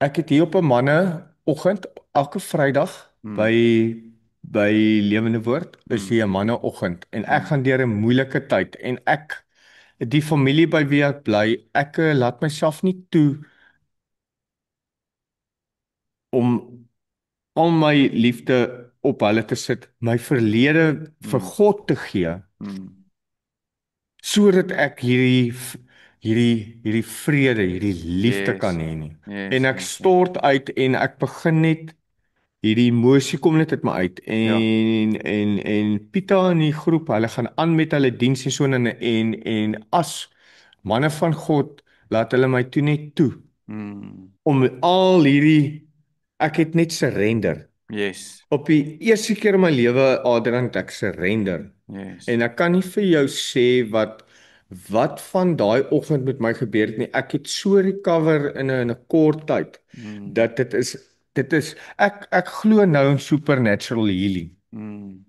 Ek het hier op 'n manneoggend elke Vrydag Mm. by Lewende Woord is Mm. hier 'n manneoggend en ek Mm. gaan deur 'n moeilike tyd en die familie by wie ek bly, ek laat myself nie toe om al my liefde op hulle te sit, my verlede vir Mm. God te gee, Mm. sodat ek hierdie vrede, hierdie liefde Yes. kan hê nie. Yes. En ek Yes. Yes. stort uit en ek begin net hierdie emosie kom net uit my uit Ja. en Pieter in die groep, hulle gaan aan met hulle diens en so en as manne van God laat hulle my toe net toe Mm. om al hierdie ek het net surrender. Yes. Op die eerste keer in my lewe Adrian het ek surrender. Yes. En ek kan nie vir jou sê wat van daai oggend met my gebeur het nie. Ek het so recover in 'n kort tyd Mm. dat dit is ek glo nou in supernatural healing. Mm.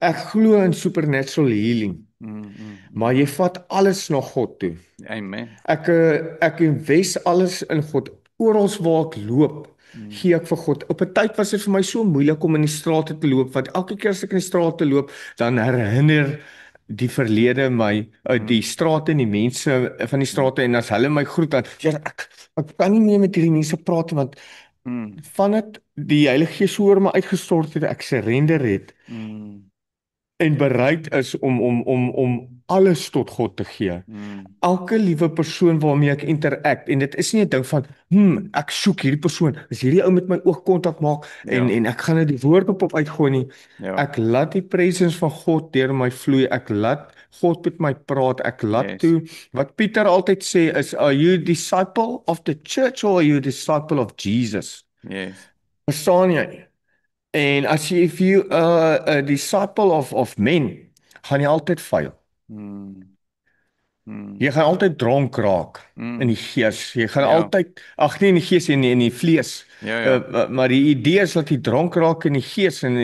Ek glo in supernatural healing, Mm. Mm. maar jy vat alles na God toe. Amen. Ek invest alles in God. Oral waar ek loop, Mm. gee ek vir God. Op 'n tyd was dit vir my so moeilik om in die strate te loop, want elke keer as ek in die strate loop, dan herinner die verlede my die strate en die mense van die strate en as hulle my groet dan ja, ek kan nie meer met hierdie mense praat want Mm. vandat die Heilige Gees oor my uitgestort het, ek surrender het Mm. en bereid is om alles tot God te gee. Mm. Elke liewe persoon waarmee ek interact en dit is nie 'n ding van ek soek hierdie persoon, as hierdie ou met my oogkontak maak Ja. en ek gaan nou die woord op uitgooi nie. Ja. Ek laat die presence van God deur my vloei. Ek laat God met my praat. Ek laat Yes. toe wat Pieter altyd sê is are you a disciple of the church or are you a disciple of Jesus? Yes. Verstaan jy? En as jy if you a disciple of men, gaan jy altyd faal. Mm. Mm. Jy gaan altyd dronk raak Mm. in die gees. Jy gaan Ja. altyd ag nee in die gees en in die vlees. Ja, ja. Maar die idee is dat jy dronk raak in die gees en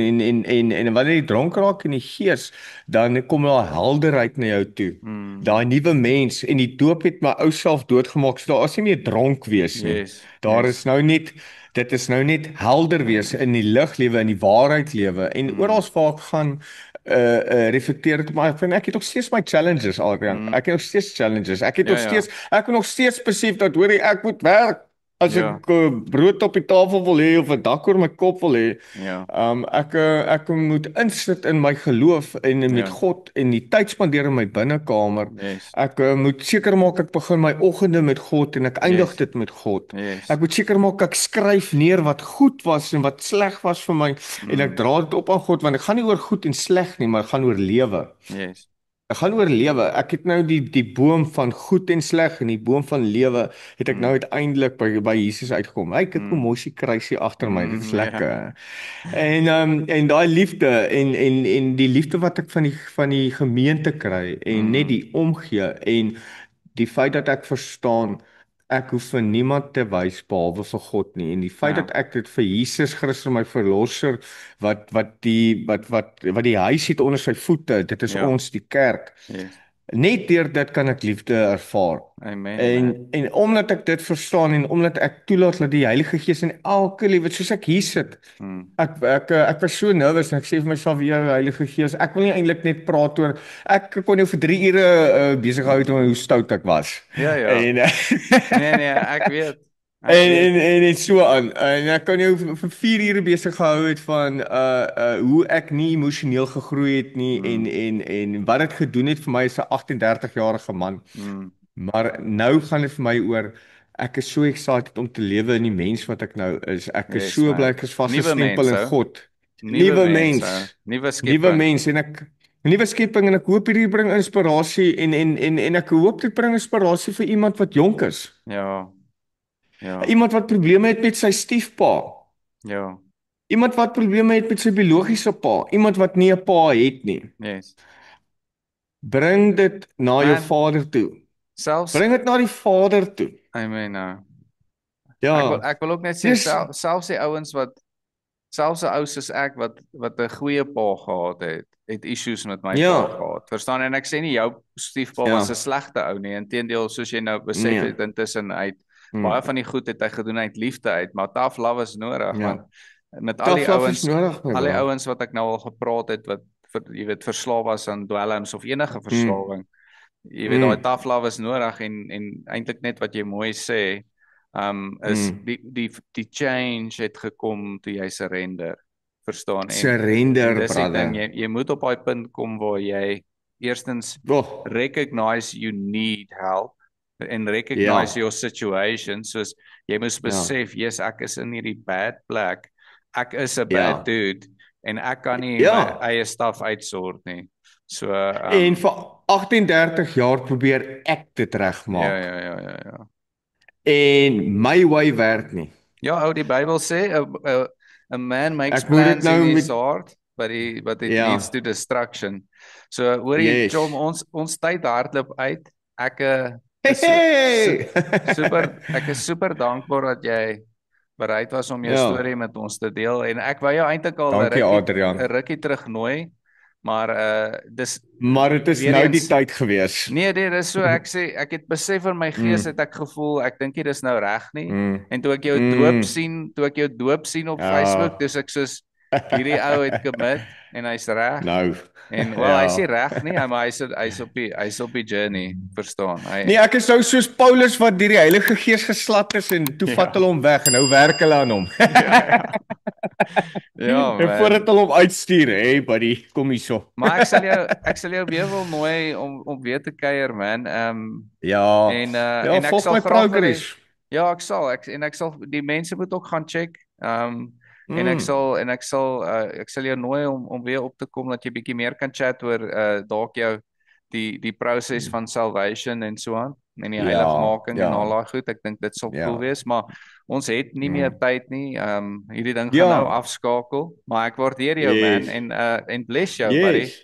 wanneer jy dronk raak in die gees, dan kom daar helderheid na jou toe. Mm. Daai nuwe mens en die doop het my ou self doodgemaak. So daar is nie meer dronk wees nie. Yes. Daar Yes. is nou net dit is nou net helder wees in die lig lewe in die waarheid lewe en oral waar ek gaan reflekteer dit maar ek het nog steeds my challenges Adrian. Ek het nog steeds challenges. Ek het Ja, nog ja. steeds ek het nog steeds besef dat hoorie ek moet werk. as Ja, ek brood op die tafel wil hê of 'n dak oor my kop wil hê, ja, ek moet insit in my geloof en met ja, God en die tyd spandeer in my binnekamer. yes, Ek moet seker maak ek begin my oggende met God en ek eindig yes, dit met God. Ek yes, moet seker maak ek skryf neer wat goed was en wat sleg was vir my en ek mm, dra dit op aan God want dit gaan nie oor goed en sleg nie, maar dit gaan oor lewe. yes, Ek gaan oor lewe. Ek het nou die boom van goed en sleg en die boom van lewe het ek nou mm, uiteindelik by Jesus uitgekom. Hey, kyk hoe mm, mooi die kruisie agter my. Dit is ja, lekker. En daai liefde en die liefde wat ek van die gemeente kry en net mm, die omgee en die feit dat ek verstaan ek hoef vir niemand te wys behalwe vir God nie en die feit ja, dat ek dit vir Jesus Christus my verlosser wat die huis het onder sy voete, dit is ja, ons die kerk. yes, Net deur dit kan ek liefde ervaar. amen, En man, en omdat ek dit verstaan en omdat ek toelaat dat die Heilige Gees in elke liewe soos ek hier sit. mm, Ek was so nervus en ek sê vir myself weer Heilige Gees, ek wil nie eintlik net praat oor ek kon jou vir 3 ure besig hou met hoe stout ek was. ja, ja, En nee, ek En weet, en en dit so aan. En ek kan jou vir 4 ure besig gehou het van hoe ek nie emosioneel gegroei het nie mm, en wat dit gedoen het vir my as 'n 38-jarige man. mm, Maar nou gaan dit vir my oor ek is so excited om te lewe in die mens wat ek nou is. Ek is yes, so bly man, ek is nuwe vasgestempel mens, in ou, God. nuwe Nuwe mens, ou, mens. nuwe Nuwe skepping, mens en ek 'n nuwe skepping en ek hoop hierdie bring inspirasie en ek hoop dit bring inspirasie vir iemand wat jonk is. ja, ja, Iemand wat probleme het met sy stiefpa. ja, Iemand wat probleme het met sy biologiese pa, iemand wat nie 'n pa het nie. yes, Bring dit na jou man, vader toe. selfs, Bring dit na die vader toe. amen, nou, Ja. ek wil ook net sê, Dis selfs die ouens wat, selfs 'n ou soos ek wat 'n goeie pa gehad het, het issues met my pa ja. gehad. Verstaan? En ek sê nie jou stiefpa was 'n Ja. slegte ou nie. Inteendeel, soos jy nou besef Nee. het intussen uit baie Hmm. van die goed het hy gedoen uit liefde uit, maar tough love is nodig want Ja. met Tough love is nodig, my al die bro. ouens wat ek nou al gepraat het wat jy weet verslaaf was aan dwelms of enige Hmm. verslawing. Jy weet daai Hmm. tough love is nodig en eintlik net wat jy mooi sê, is Hmm. die change het gekom toe jy surrender. Verstaan? En Surrender, dis die ding, brother. jy moet op daai punt kom waar jy eerstens Oh, recognize you need help en recognize ja. your situation, soos jy moet Ja. besef, yes, ek is in hierdie bad plek. Ek is 'n bad Ja. dude en ek kan nie my Ja. eie staf uitsort nie. So, En vir 38 jaar probeer ek dit ja, regmaak. ja, ja, ja, ja. En my way werk nie. Ja, ou, die Bybel sê a man makes Ek moet dit plans in nou his met heart, but it leads ja. to destruction. So hoor jy, Chom, Yes. ons tyd hardloop uit. Ek Hey, is hey. ek is super dankbaar dat jy bereid was om jou Ja. storie met ons te deel en ek wou jou eintlik al 'n Dankie Adrian. rukkie terugnooi, maar dis Maar dit is weer nou die eens tyd gewees. nee, dis so ek sê ek het besef in my gees Mm, het ek gevoel ek dink nie dis nou reg nie. mm, En toe ek jou doop mm. sien, toe ek jou doop sien op Facebook, Ja. dis ek soos hierdie ou het commit en hy's reg. Nou. En wel, hy's nie Ja. reg nie, maar hy's op die journey, verstaan. Nee, ek is nou soos Paulus wat deur die Heilige Gees geslat is en toe vat Ja. hulle hom weg en nou werk hulle aan hom. Ja, ja. Ja, En man. voordat hulle hom uitstuur, hey buddy, kom hierso. Maar ek sal jou weer wil nooi om weer te kuier, man. Ja. Ja, En ek volg sal my graag wil hê progress. ja, ek sal die mense moet ook gaan check. En Mm. ek sal jou nooi om weer op te kom dat jy bietjie meer kan chat oor dalk jou die proses van salvation en so aan en die Ja, heiligmaking en al ja, daai goed. Ek dink dit sal cool ja. wees, maar ons het nie meer Mm. tyd nie. Hierdie ding gaan nou Ja. afskakel, maar ek waardeer jou, man, Yes. en bless jou, buddy. Yes.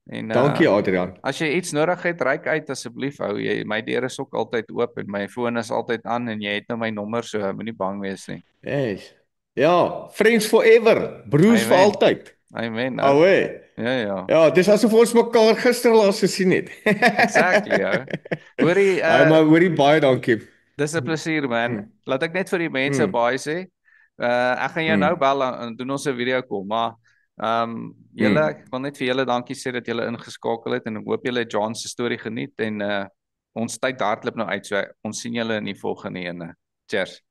En Dankie Adrian. as jy iets nodig het, reik uit asseblief, ou. My deur is ook altyd oop en my foon is altyd aan en jy het nou my nommer, so moenie bang wees nie. Yes. Ja, friends forever, broers vir Amen. altyd. Amen. Nou. Alwe. Ja, ja. Ja, dis asof ons mekaar gister laas gesien het. Exactly, ou. Hoorie, Maar hoorie baie dankie. dis 'n plesier, man. Mm, Laat ek net vir die mense mm, baie sê. Ek gaan jou nou mm, bel en doen ons 'n video call, maar julle, mm. ek wil net vir julle dankie sê dat julle ingeskakel het en ek hoop julle het John se storie geniet en ons tyd hardloop nou uit, so ons sien julle in die volgende ene. Cheers.